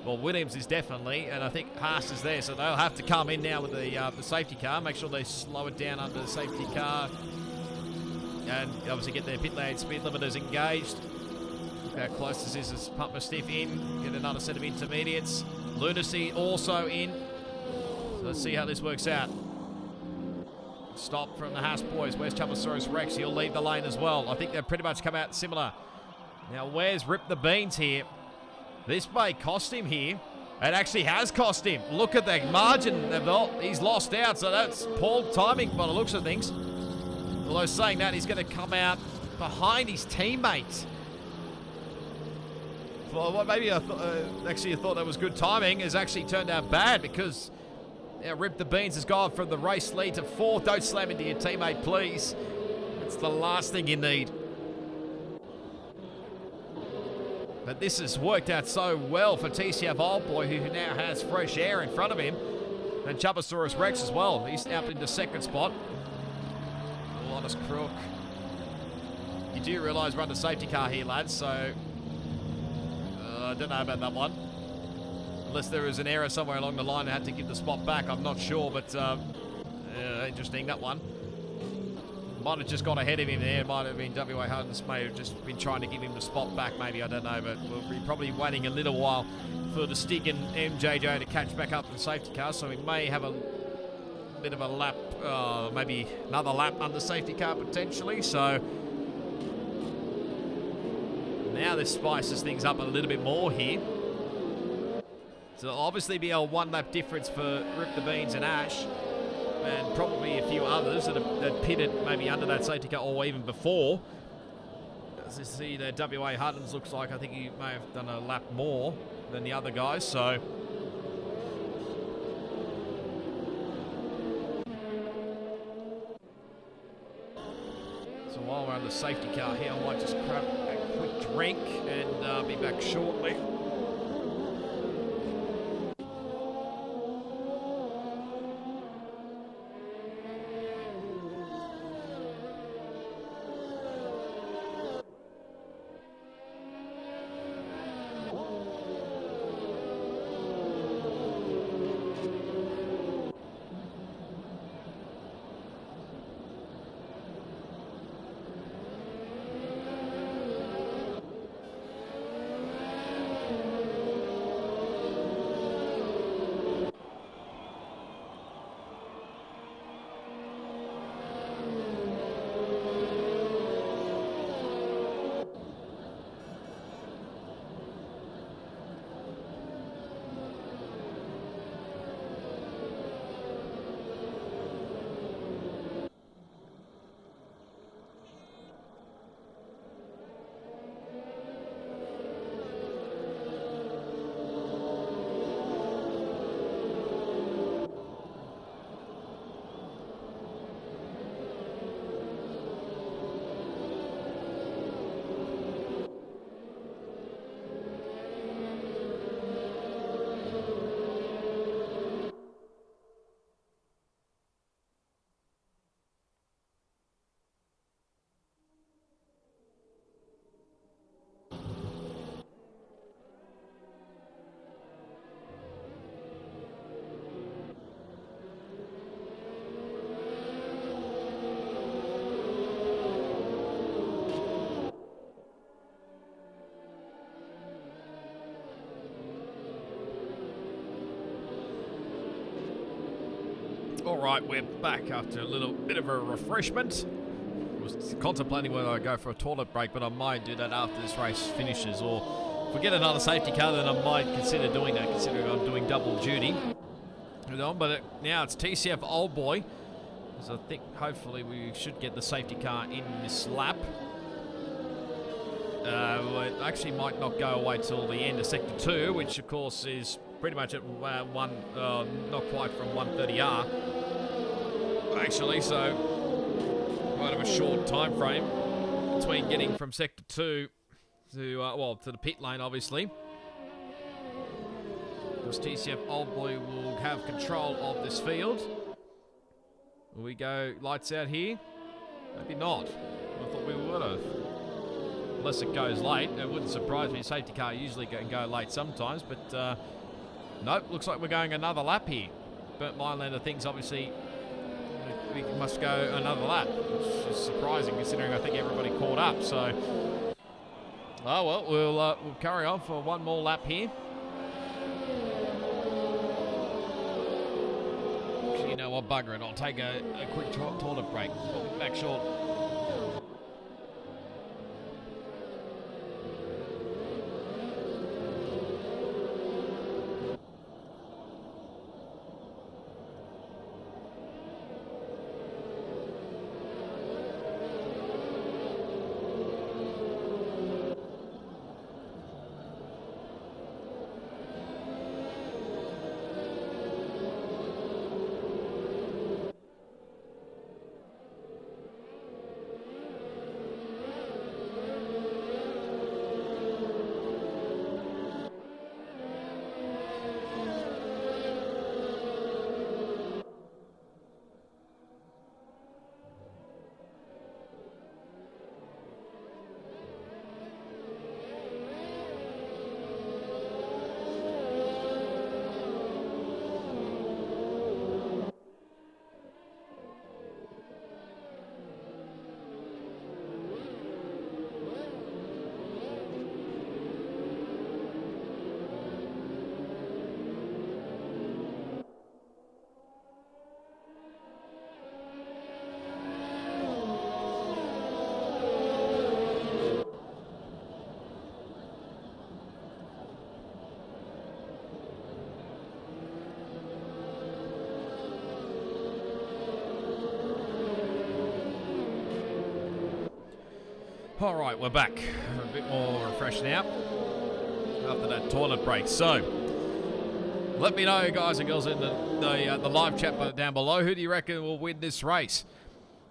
S1: Well, Williams is definitely, and I think Haas is there, so they'll have to come in now with the safety car, make sure they slow it down under the safety car, and obviously get their pit lane speed limiters engaged. Look how close this is. Pump Stiff in, get another set of intermediates. Lunacy also in. So let's see how this works out. Stop from the Haas boys. Where's Chubbasaurus Rex? He'll leave the lane as well. I think they've pretty much come out similar. Now, where's Rip the Beans here? This may cost him here. It actually has cost him. Look at that margin. He's lost out, so that's poor timing by the looks of things. Although saying that, he's going to come out behind his teammates. Well, what maybe I thought that was good timing. Has actually turned out bad, because Rip the Beans has gone from the race lead to 4th. Don't slam into your teammate, please. It's the last thing you need. But this has worked out so well for TCF Old Boy, who now has fresh air in front of him. And Chubbasaurus Rex as well. He's out into 2nd spot. Honest crook. You do realise we're under safety car here, lads, so I don't know about that one. Unless there was an error somewhere along the line and had to give the spot back, I'm not sure, but interesting, that one. Might have just got ahead of him there. Might have been WA Huddens, may have just been trying to give him the spot back, maybe, I don't know, but we'll be probably waiting a little while for the Stig and MJJ to catch back up in the safety car, so we may have a bit of a lap, maybe another lap under safety car potentially, so now this spices things up a little bit more here. So it'll obviously be a 1 lap difference for Rip the Beans and Ash, and probably a few others that pitted maybe under that safety car or even before. As you see, the WA Huddens looks like, I think he may have done a lap more than the other guys, so while we're on the safety car here, I might just grab a quick drink and be back shortly. Alright, we're back after a little bit of a refreshment. I was contemplating whether I go for a toilet break, but I might do that after this race finishes, or if we get another safety car, then I might consider doing that, considering I'm doing double duty. But now it's TCF Old Boy, so I think hopefully we should get the safety car in this lap. It actually might not go away till the end of Sector 2, which of course is pretty much at not quite from 130R. Actually, so quite of a short time frame between getting from Sector 2 to to the pit lane, obviously. Because TCF Old Boy will have control of this field. Will we go lights out here? Maybe not. I thought we would have. Unless it goes late. It wouldn't surprise me. Safety car usually can go late sometimes, but nope, looks like we're going another lap here. Burnt Minelander thinks obviously we must go another lap, which is surprising considering I think everybody caught up. So, oh well, we'll carry on for one more lap here. Actually, you know what, bugger it, I'll take a quick toilet break. We'll be back short. Alright, we're back. A bit more refreshed now after that toilet break. So, let me know, guys and girls, in the live chat down below. Who do you reckon will win this race?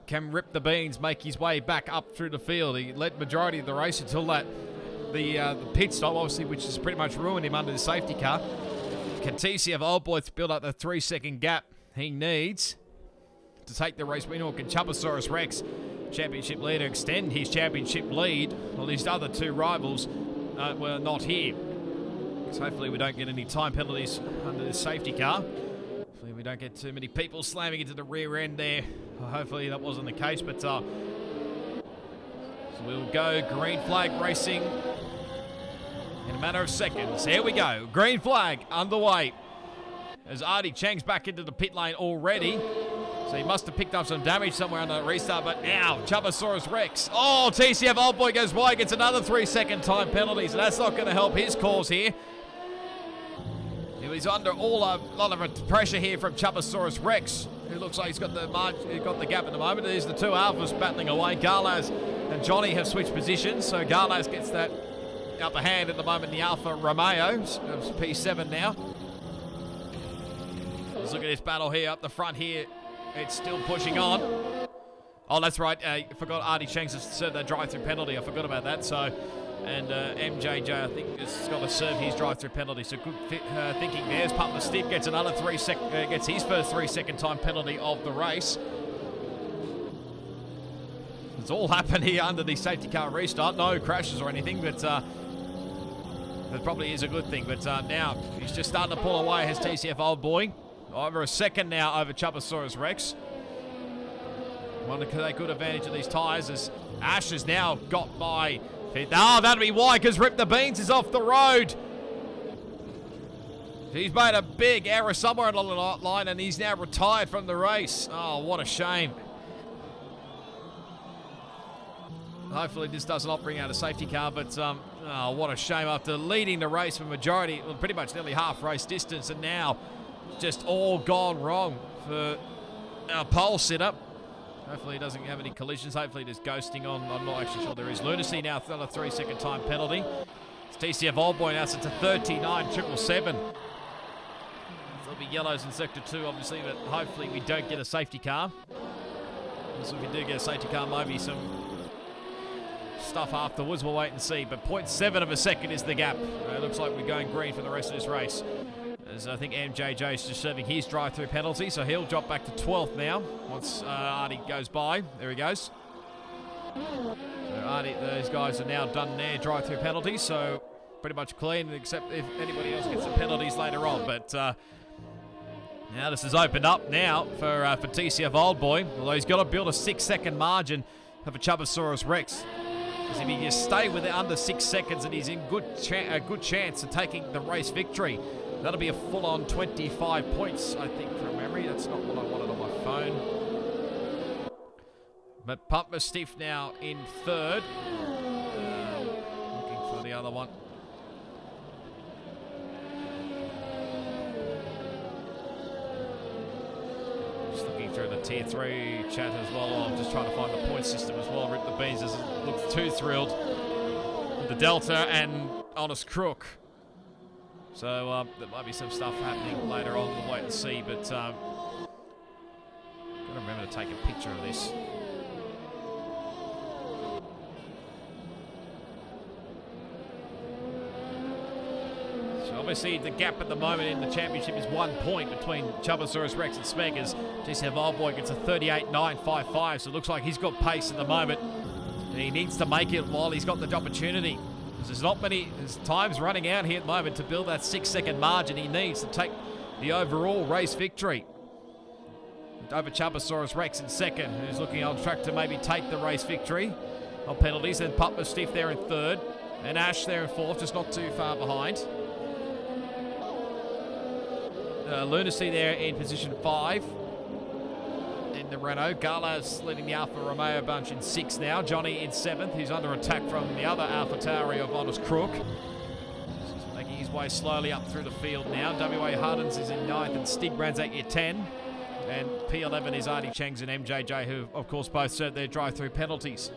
S1: Can Rip the Beans make his way back up through the field? He led majority of the race until the pit stop, obviously, which has pretty much ruined him under the safety car. Can TCF Old Boy build up the 3-second gap he needs to take the race win, or can Chupasaurus Rex, championship leader, extend his championship lead while his other two rivals were not here? So hopefully we don't get any time penalties under this safety car. Hopefully we don't get too many people slamming into the rear end there. Hopefully that wasn't the case, but so we'll go green flag racing in a matter of seconds. Here we go, green flag underway as Artie Chang's back into the pit lane already. So he must have picked up some damage somewhere on the restart, but now Chupasaurus Rex. Oh, TCF Old Boy goes wide, gets another 3-second time penalty, so that's not going to help his cause here. He was under a lot of pressure here from Chupasaurus Rex, who looks like he's got the gap at the moment. There's the two alphas battling away. Garlaz and Johnny have switched positions, so Garlaz gets that upper hand at the moment. The Alfa Romeo, P7 now. Let's look at this battle here up the front here. It's still pushing on. Oh, that's right. I forgot Artie Shanks has served that drive-through penalty. I forgot about that. So, and MJJ, I think, has got to serve his drive-through penalty. So good thinking there. Papa Stiff gets another gets his first 3-second time penalty of the race. It's all happened here under the safety car restart. No crashes or anything, but that probably is a good thing. But now he's just starting to pull away. Has TCF Old Boy. Over a second now over Chupasaurus Rex. Want to take good advantage of these tyres as Ash has now got by. Oh, that'll be why, because Rip the Beans is off the road. He's made a big error somewhere along the line, and he's now retired from the race. Oh, what a shame. Hopefully this does not bring out a safety car, but oh, what a shame after leading the race for majority, well, pretty much nearly half race distance, and now just all gone wrong for our pole sitter. Hopefully he doesn't have any collisions. Hopefully there's ghosting on. I'm not actually sure there is. Lunacy now on a 3-second time penalty. It's TCF Old Boy now, so it's a 39,777. There'll be yellows in Sector 2, obviously, but hopefully we don't get a safety car. So if we do get a safety car, maybe some stuff afterwards. We'll wait and see. But 0.7 of a second is the gap. It looks like we're going green for the rest of this race. As I think MJJ is just serving his drive-through penalty, so he'll drop back to 12th now once Artie goes by. There he goes. So Artie, those guys are now done their drive-through penalties, so pretty much clean, except if anybody else gets some penalties later on. But now this has opened up now for TCF Old Boy, although he's got to build a 6-second margin of a Chubosaurus Rex. Because if he just stay with it under 6 seconds, and he's in a good chance of taking the race victory. That'll be a full-on 25 points, I think, from memory. That's not what I wanted on my phone. But Pumper Stiff now in third. Looking for the other one. Just looking through the Tier 3 chat as well. I'm just trying to find the point system as well. Rip the Beans doesn't look too thrilled with the Delta and Honest Crook. So there might be some stuff happening later on. We'll wait and see. But got to remember to take a picture of this. So obviously the gap at the moment in the championship is 1 point between Chubosaurus Rex and Smeg, as TCF Old Boy gets a 38.955. So it looks like he's got pace at the moment, and he needs to make it while he's got the opportunity. There's not many times running out here at the moment to build that 6-second margin he needs to take the overall race victory. Over Chubosaurus Rex in second, who's looking on track to maybe take the race victory on penalties. And Putman Stiff there in third, and Ash there in fourth, just not too far behind. Lunacy there in position 5 in the Renault. Gala's leading the Alfa Romeo bunch in 6th now. Johnny in 7th, who's under attack from the other Alpha Tauri of Honest Crook. Just making his way slowly up through the field now. WA Hardens is in 9th, and Stig Branzak in 10. And P11 is Artie Chengs and MJJ, who of course both served their drive-through penalties.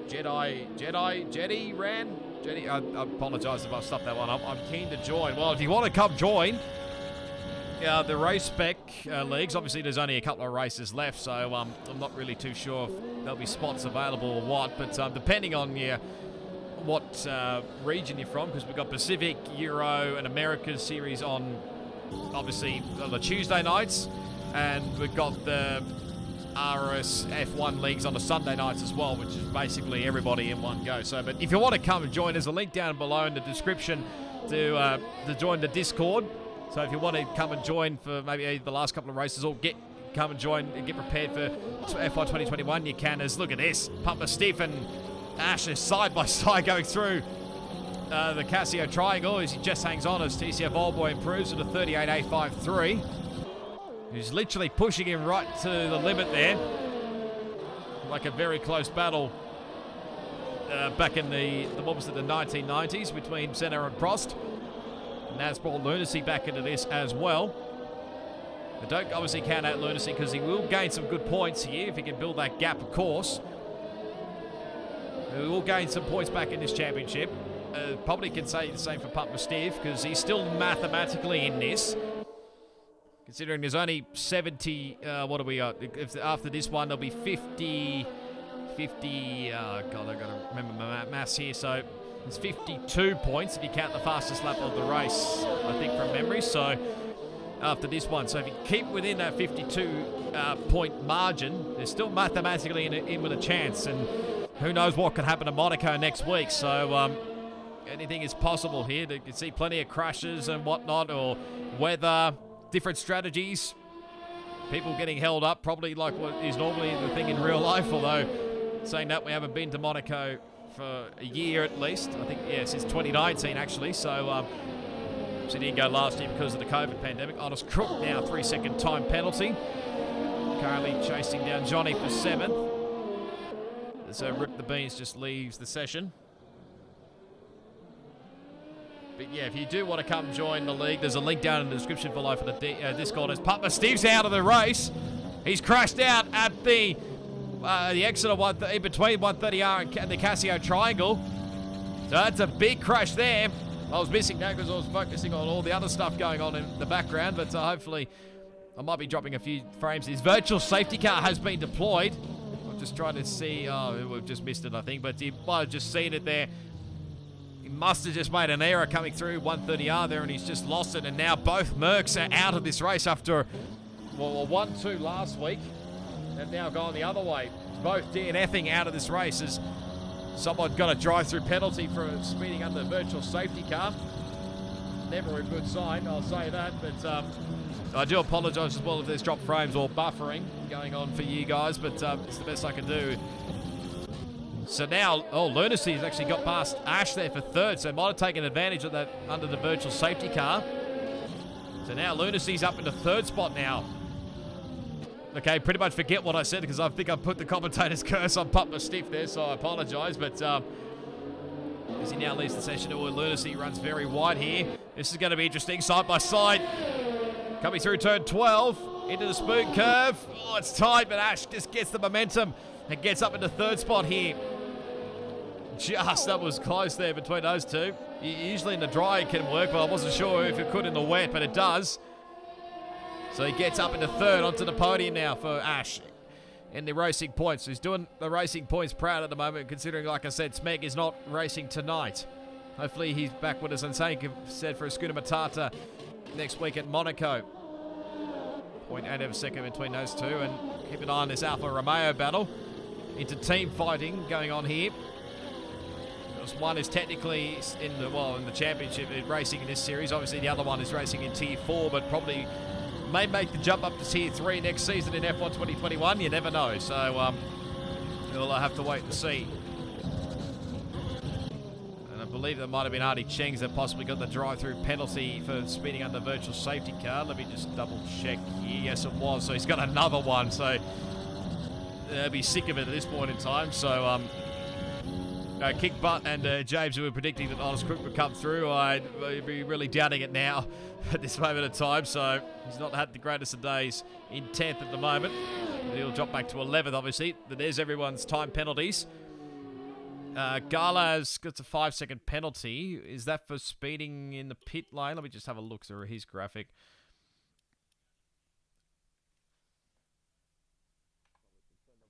S1: Jetty ran. Jetty, I apologise if I stuffed that one up. I'm keen to join. Well, if you want to come join the Race Spec leagues, obviously there's only a couple of races left, so I'm not really too sure if there'll be spots available or what. But depending on what region you're from, because we've got Pacific, Euro, and Americas series on, obviously, on the Tuesday nights, and we've got the RS F1 leagues on the Sunday nights as well, which is basically everybody in one go. So, but if you want to come and join, there's a link down below in the description to join the Discord. So if you want to come and join for maybe the last couple of races, or come and join and get prepared for F1 2021, you can. As look at this, Pumper Stiff and Ash is side by side going through the Casio Triangle as he just hangs on as TCF Old Boy improves to the 38.853. He's literally pushing him right to the limit there. Like a very close battle back in the 1990s between Senna and Prost. And that's brought Lunacy back into this as well. But don't obviously count out Lunacy, because he will gain some good points here if he can build that gap, of course. He will gain some points back in this championship. Probably can say the same for Pumper Stiff, because he's still mathematically in this. Considering there's only 70, what are we at? After this one, there'll be 50, God, I've got to remember my maths here. So there's 52 points if you count the fastest lap of the race, I think, from memory. So after this one, so if you keep within that 52 point margin, they're still mathematically in with a chance. And who knows what could happen to Monaco next week. So anything is possible here. You can see plenty of crashes and whatnot, or weather, different strategies, people getting held up, probably like what is normally the thing in real life. Although, saying that, we haven't been to Monaco for a year at least. I think, yeah, since 2019 actually. So So he didn't go last year because of the COVID pandemic. Honest Crook now 3-second time penalty. Currently chasing down Johnny for 7th. So Rip the Beans just leaves the session. But yeah, if you do want to come join the league, there's a link down in the description below for the Discord. As Papa Steve's out of the race. He's crashed out at the exit of in between 130R and the Casio Triangle. So that's a big crash there. I was missing that because I was focusing on all the other stuff going on in the background, but hopefully I might be dropping a few frames. His virtual safety car has been deployed. I'm just trying to see. Oh, we've just missed it, I think, but you might have just seen it there. He must have just made an error coming through 130R there, and he's just lost it. And now both Mercs are out of this race after, well, 1-2 last week. They've now gone the other way. Both DNFing out of this race as someone got a drive-through penalty for speeding under a virtual safety car. Never a good sign, I'll say that. But I do apologise as well if there's dropped frames or buffering going on for you guys, but it's the best I can do. So now, Lunacy's actually got past Ash there for 3rd, so might have taken advantage of that under the virtual safety car. So now Lunacy's up into 3rd spot now. Okay, pretty much forget what I said because I think I put the commentator's curse on Papa Stiff there, so I apologise. But as he now leaves the session, Lunacy runs very wide here. This is going to be interesting, side by side. Coming through turn 12, into the spoon curve. Oh, it's tight, but Ash just gets the momentum and gets up into 3rd spot here. Just, that was close there between those two. Usually in the dry it can work, but I wasn't sure if it could in the wet, but it does. So he gets up into 3rd onto the podium now for Ash in the racing points. So he's doing the racing points proud at the moment, considering, like I said, Smeg is not racing tonight. Hopefully he's back with us and said for a Scooter Matata next week at Monaco. 0.8 of a second between those two, and keep an eye on this Alfa Romeo battle. Into team fighting going on here. One is technically in the championship racing in this series. Obviously the other one is racing in Tier 4, but probably may make the jump up to Tier 3 next season in F1 2021. You never know. So we'll have to wait and see. And I believe there might have been Artie Cheng's that possibly got the drive-through penalty for speeding under virtual safety car. Let me just double check here. Yes, it was. So he's got another one. So they'll be sick of it at this point in time. So Kick Butt and James, who were predicting that Honest Crook would come through, I'd be really doubting it now at this moment in time. So he's not had the greatest of days in 10th at the moment. But he'll drop back to 11th, obviously. But there's everyone's time penalties. Garla's got a 5-second penalty. Is that for speeding in the pit lane? Let me just have a look through his graphic.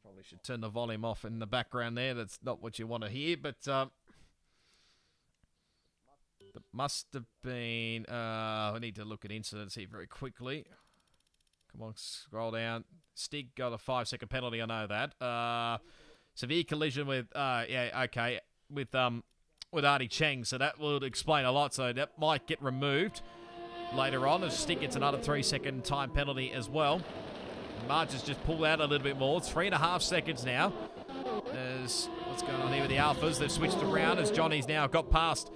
S1: Probably should turn the volume off in the background there. That's not what you want to hear, but that must have been... I need to look at incidents here very quickly. Come on, scroll down. Stig got a 5-second penalty, I know that. Severe collision with... with Artie Cheng, so that will explain a lot. So that might get removed later on, as Stig gets another 3-second time penalty as well. Marge has just pulled out a little bit more. It's 3.5 seconds now. As what's going on here with the Alphas? They've switched around as Johnny's now got past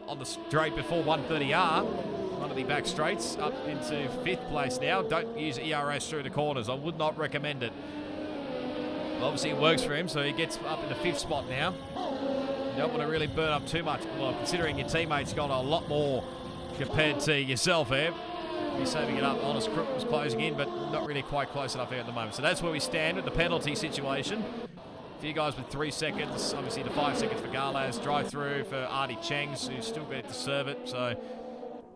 S1: on the straight before 130R. One of the back straights up into 5th place now. Don't use ERS through the corners. I would not recommend it. Obviously it works for him, so he gets up in the 5th spot now. You don't want to really burn up too much. Well, considering your teammates got a lot more compared to yourself here. He's saving it up. Honest Crook was closing in, but not really quite close enough here at the moment. So that's where we stand with the penalty situation. A few guys with 3 seconds. Obviously the 5 seconds for Garlas. Drive through for Artie Cheng's, who's still going to serve it. So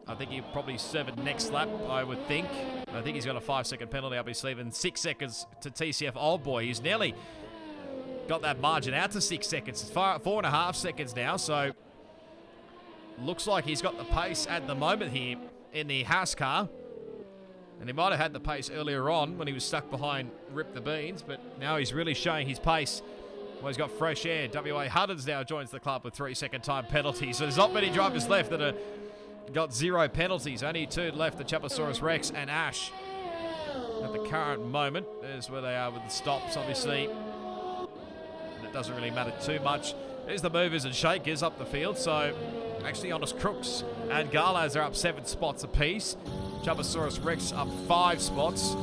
S1: I think he'll probably serve it next lap, I would think. I think he's got a 5-second penalty up his sleeve, and 6 seconds to TCF Old Boy. He's nearly got that margin out to 6 seconds. It's 4.5 seconds now, so looks like he's got the pace at the moment here in the Haas car. And he might have had the pace earlier on when he was stuck behind Rip the Beans, but now he's really showing his pace. Well, he's got fresh air. WA Hudders now joins the club with 3-second time penalties. So there's not many drivers left that are got 0 penalties. Only 2 left, the Chaposaurus Rex and Ash. At the current moment, there's where they are with the stops, obviously. And it doesn't really matter too much. There's the movers and shakers up the field. So actually, Honest Crooks and Galas are up 7 spots apiece. Chubosaurus Rex up 5 spots.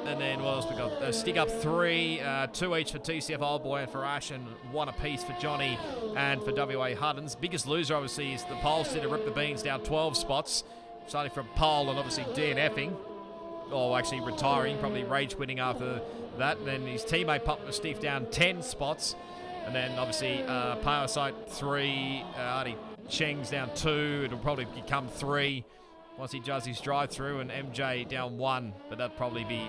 S1: And then what else we got? Stig up 3, 2 each for TCF Old Boy and for Ash, and 1 apiece for Johnny and for WA Huddens. Biggest loser, obviously, is the Pole Sitter Rip the Beans, down 12 spots. Starting from Pole and obviously DNFing. Or actually retiring, probably rage quitting after that. And then his teammate Papa Steve down 10 spots. And then obviously Parasite 3, Artie Cheng's down 2. It'll probably become 3 once he does his drive-through, and MJ down 1, but that'll probably be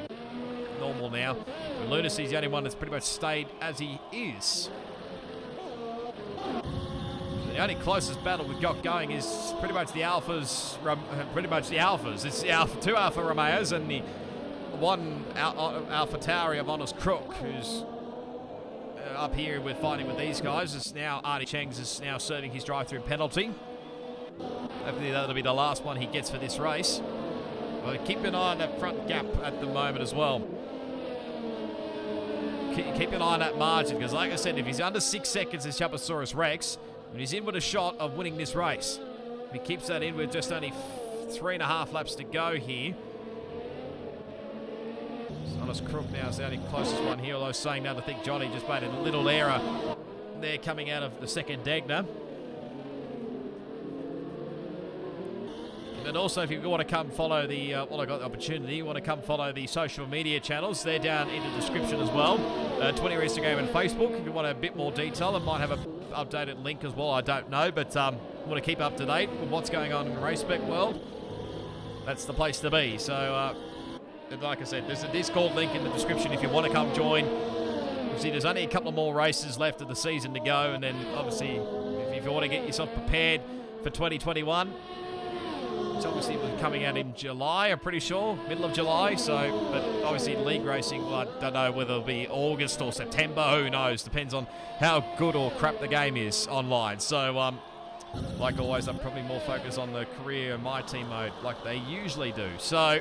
S1: normal now. And Lunacy's the only one that's pretty much stayed as he is. The only closest battle we've got going is pretty much the Alphas. It's the two Alpha Romeos and the one Alpha Tauri of Honest Crook, who's up here with fighting with these guys. It's now Artie Cheng's is now serving his drive-through penalty. Hopefully that'll be the last one he gets for this race. Well, keep an eye on that front gap at the moment as well. Keep an eye on that margin, because like I said, if he's under 6 seconds as Chubosaurus Rex, and he's in with a shot of winning this race. If he keeps that in with just only 3.5 laps to go here. Honest Crook now is the only closest one here, although saying that, I think Johnny just made a little error there coming out of the second Degner. And also, if you want to come follow the, well, I got the opportunity, you want to come follow the social media channels, they're down in the description as well. Twitter, Instagram, and Facebook. If you want a bit more detail, it might have an updated link as well, I don't know. But want to keep up to date with what's going on in the Race Spec world, that's the place to be. So, like I said, there's a Discord link in the description if you want to come join. See, there's only a couple of more races left of the season to go, and then obviously, if you want to get yourself prepared for 2021, it's obviously coming out in July, I'm pretty sure, middle of July. So, but obviously league racing, well, I don't know whether it'll be August or September, who knows, depends on how good or crap the game is online. So, like always, I'm probably more focused on the career and my team mode like they usually do. So,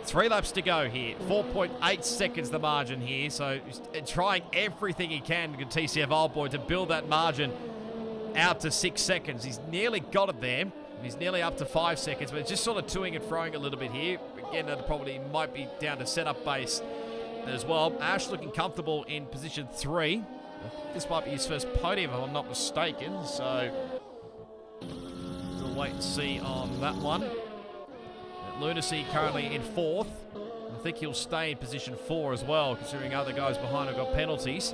S1: 3 laps to go here, 4.8 seconds the margin here. So, trying everything he can to TCF Old Boy to build that margin out to 6 seconds. He's nearly got it there. He's nearly up to 5 seconds, but it's just sort of toing and froing a little bit here. Again, that probably might be down to setup base as well. Ash looking comfortable in position 3. I think this might be his first podium, if I'm not mistaken. So, we'll wait and see on that one. Lunacy currently in 4th. I think he'll stay in position 4 as well, considering other guys behind have got penalties.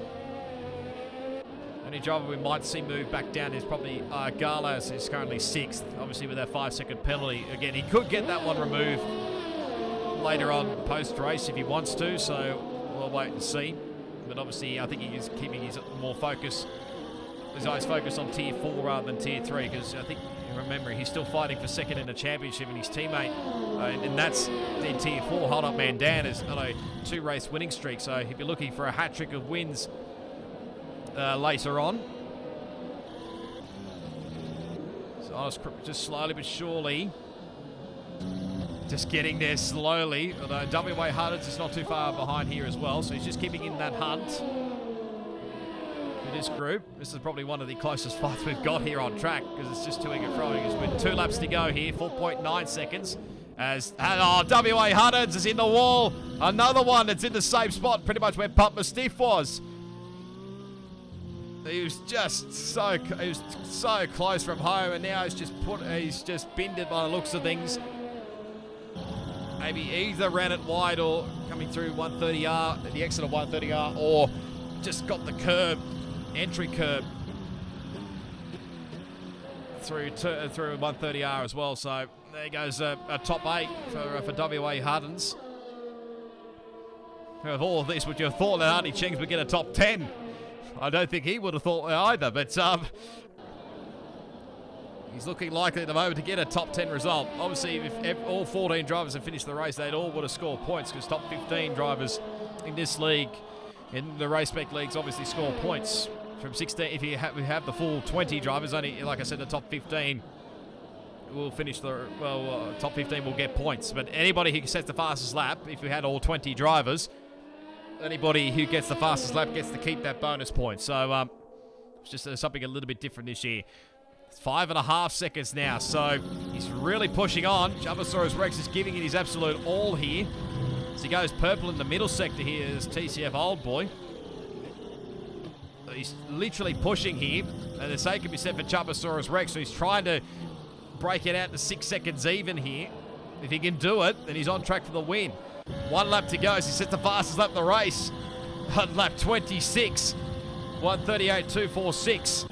S1: Only driver we might see move back down is probably Galas, who's currently 6th, obviously with that 5-second penalty. Again, he could get that one removed later on post-race if he wants to, so we'll wait and see. But obviously, I think he is keeping his eyes focused on Tier 4 rather than Tier 3, because I think, remember, he's still fighting for 2nd in the championship, and his teammate, and that's in Tier 4, Hold Up Man Dan, is on a 2-race winning streak. So if you're looking for a hat-trick of wins later on. So Honest Crook just slowly but surely just getting there slowly, although WA Huddens is not too far behind here as well, so he's just keeping in that hunt with this group. This is probably one of the closest fights we've got here on track, because it's just toing and froing. It's with 2 laps to go here, 4.9 seconds. As WA Huddens is in the wall. Another one that's in the same spot, pretty much where Pump Stiff was. He was just so close from home, and now he's just binned it by the looks of things. Maybe either ran it wide or coming through 130R, the exit of 130R, or just got the curb, entry curb through 130R as well. So there goes a top 8 for WA Huddens. Of all of this, would you have thought that Artie Chings would get a top 10? I don't think he would have thought either, but he's looking likely at the moment to get a top 10 result. Obviously, if all 14 drivers had finished the race, they'd all would have scored points, because top 15 drivers in this league, in the Race Spec leagues, obviously score points. From 16, if we have the full 20 drivers, only, like I said, the top 15 will finish top 15 will get points. But anybody who sets the fastest lap, if we had all 20 drivers, anybody who gets the fastest lap gets to keep that bonus point. So it's just something a little bit different this year. It's 5.5 seconds now, so he's really pushing on. Jumbosaurus Rex is giving it his absolute all here. As he goes purple in the middle sector here is TCF Old Boy. He's literally pushing here, and the same can be said for Jumbosaurus Rex, so he's trying to break it out to 6 seconds even here. If he can do it, then he's on track for the win. 1 lap to go as he sets the fastest lap of the race. On lap 26, 1:38.246.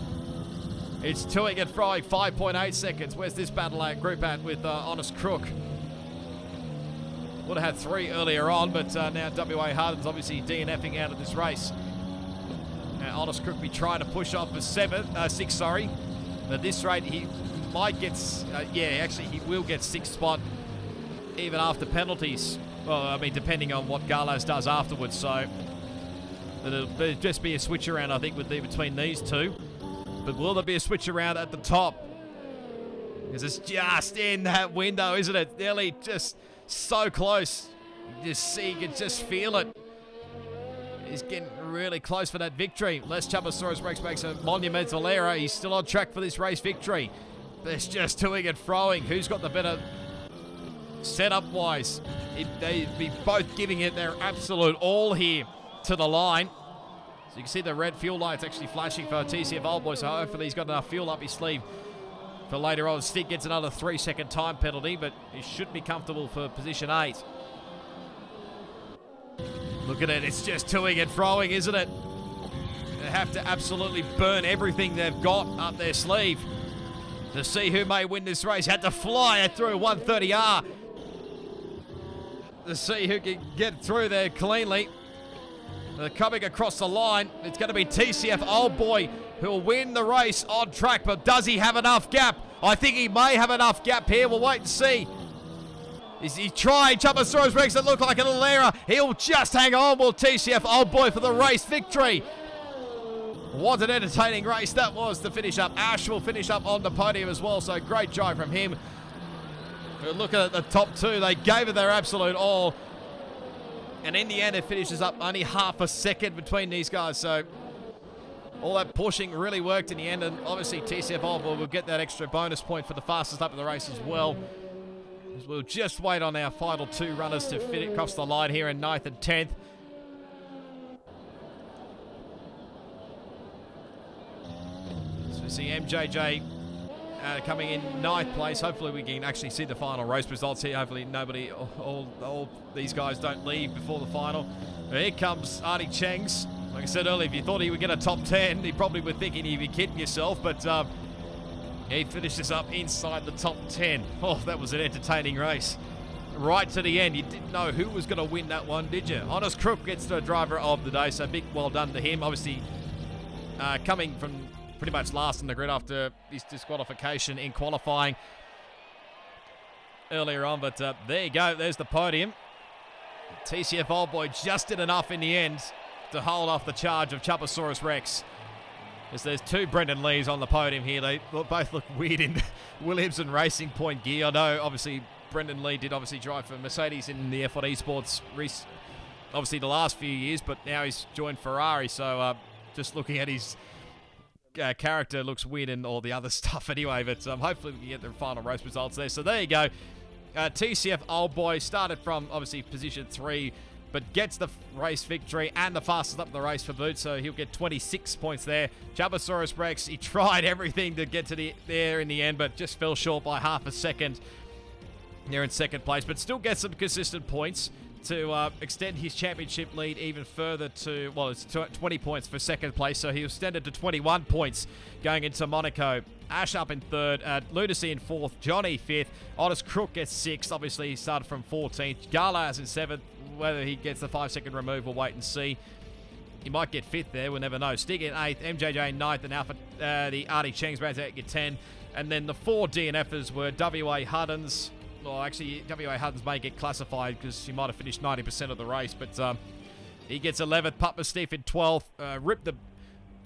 S1: It's toing and frying, 5.8 seconds. Where's this battle group at with Honest Crook? Would have had 3 earlier on, but now WA Harden's obviously DNFing out of this race. Now Honest Crook be trying to push off for 6, sorry. At this rate, he might get, actually he will get 6th spot even after penalties. Well, I mean, depending on what Garlos does afterwards, so it'll just be a switch around, I think, between these two. But will there be a switch around at the top? Because it's just in that window, isn't it? Nearly just so close. You can just feel it. He's getting really close for that victory. Les Jumbosaurus Rex makes a monumental error. He's still on track for this race victory. But it's just toing and froing. Who's got the better setup-wise? They'd be both giving it their absolute all here to the line. So you can see the red fuel lights actually flashing for TCF Old Boy, so hopefully he's got enough fuel up his sleeve for later on. Stick gets another 3-second time penalty, but he should be comfortable for position 8. Look at it, it's just toing and froing, isn't it? They have to absolutely burn everything they've got up their sleeve to see who may win this race. Had to fly it through 130R to see who can get through there cleanly. They're coming across the line. It's going to be TCF Old Boy who will win the race on track, but does he have enough gap? I think he may have enough gap here. We'll wait and see. Is he trying? Jumbosaurus Rex, that look like a little error. He'll just hang on. Will TCF Old Boy for the race victory. What an entertaining race that was to finish up. Ash will finish up on the podium as well, so great drive from him. But look at the top two. They gave it their absolute all. And in the end, it finishes up only half a second between these guys. So all that pushing really worked in the end. And obviously, TCF Old Boy will get that extra bonus point for the fastest lap of the race as well. We'll just wait on our final 2 runners to fit it across the line here in 9th and 10th. So we see MJJ coming in 9th place. Hopefully we can actually see the final race results here. Hopefully nobody, all these guys don't leave before the final. Here comes Artie Chengs. Like I said earlier, if you thought he would get a top 10, he probably would thinking he'd be kidding yourself, but he finishes up inside the top 10. Oh, that was an entertaining race. Right to the end. You didn't know who was going to win that one, did you? Honest Crook gets the driver of the day, so big well done to him. Obviously, coming from pretty much last in the grid after his disqualification in qualifying earlier on. But there you go. There's the podium. TCF Old Boy just did enough in the end to hold off the charge of Jumbosaurus Rex. As there's 2 Brendan Lees on the podium here. They both look weird in Williamson Racing Point gear. I know, obviously, Brendan Lee did obviously drive for Mercedes in the F1 Esports obviously the last few years, but now he's joined Ferrari. So just looking at his character looks weird and all the other stuff anyway, but hopefully we can get the final race results there. So there you go. TCF Old Boy started from obviously position 3, but gets the race victory and the fastest up the race for boot, so he'll get 26 points there. Jumbosaurus Rex, he tried everything to get to there in the end, but just fell short by half a second. They're in 2nd place, but still gets some consistent points to extend his championship lead even further to, well, it's 20 points for 2nd place, so he'll extend it to 21 points going into Monaco. Ash up in 3rd, Lunacy in 4th, Johnny 5th, Honest Crook gets 6th, obviously he started from 14th, Garlas in 7th, whether he gets the 5-second remove, we'll wait and see. He might get 5th there, we'll never know. Stig in 8th, MJJ in 9th, and Alpha, the Artie Chengs rounds out get 10. And then the 4 DNFers were WA Huddens. Well, actually, WA Huddens may get classified because he might have finished 90% of the race, but he gets 11th. Pup Steve in 12th.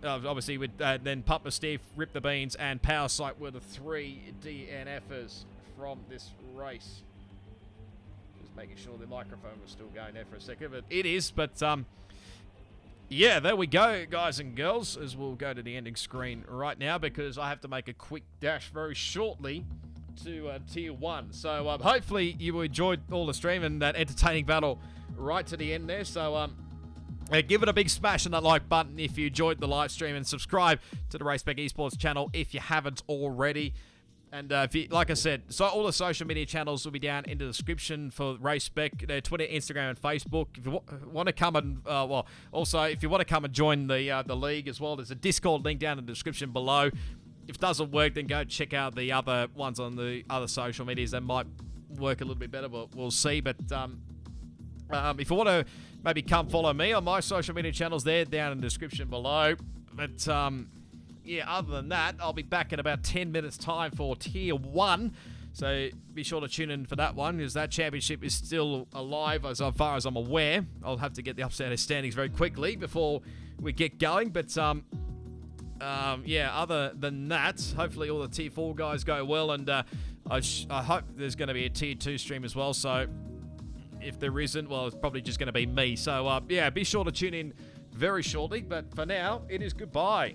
S1: Obviously, with then Pup Steve, Rip the Beans, and Power Sight were the 3 DNFers from this race. Just making sure the microphone was still going there for a second, but it is. But yeah, there we go, guys and girls, as we'll go to the ending screen right now because I have to make a quick dash very shortly to Tier 1. So hopefully you enjoyed all the stream and that entertaining battle right to the end there. So give it a big smash on that like button if you enjoyed the live stream, and subscribe to the Race Spec Esports channel if you haven't already. And if you, like I said, so all the social media channels will be down in the description for Race Spec, Twitter, Instagram, and Facebook. If you want to come and, well, also if you want to come and join the league as well, there's a Discord link down in the description below. If it doesn't work, then go check out the other ones on the other social medias. That might work a little bit better, but we'll see. But if you want to maybe come follow me on my social media channels, there down in the description below. But yeah, other than that, I'll be back in about 10 minutes time for Tier 1. So be sure to tune in for that one, because that championship is still alive as far as I'm aware. I'll have to get the upstairs standings very quickly before we get going. But yeah, other than that, hopefully all the Tier 4 guys go well. And I hope there's going to be a Tier 2 stream as well. So if there isn't, well, it's probably just going to be me. So yeah, be sure to tune in very shortly. But for now, it is goodbye.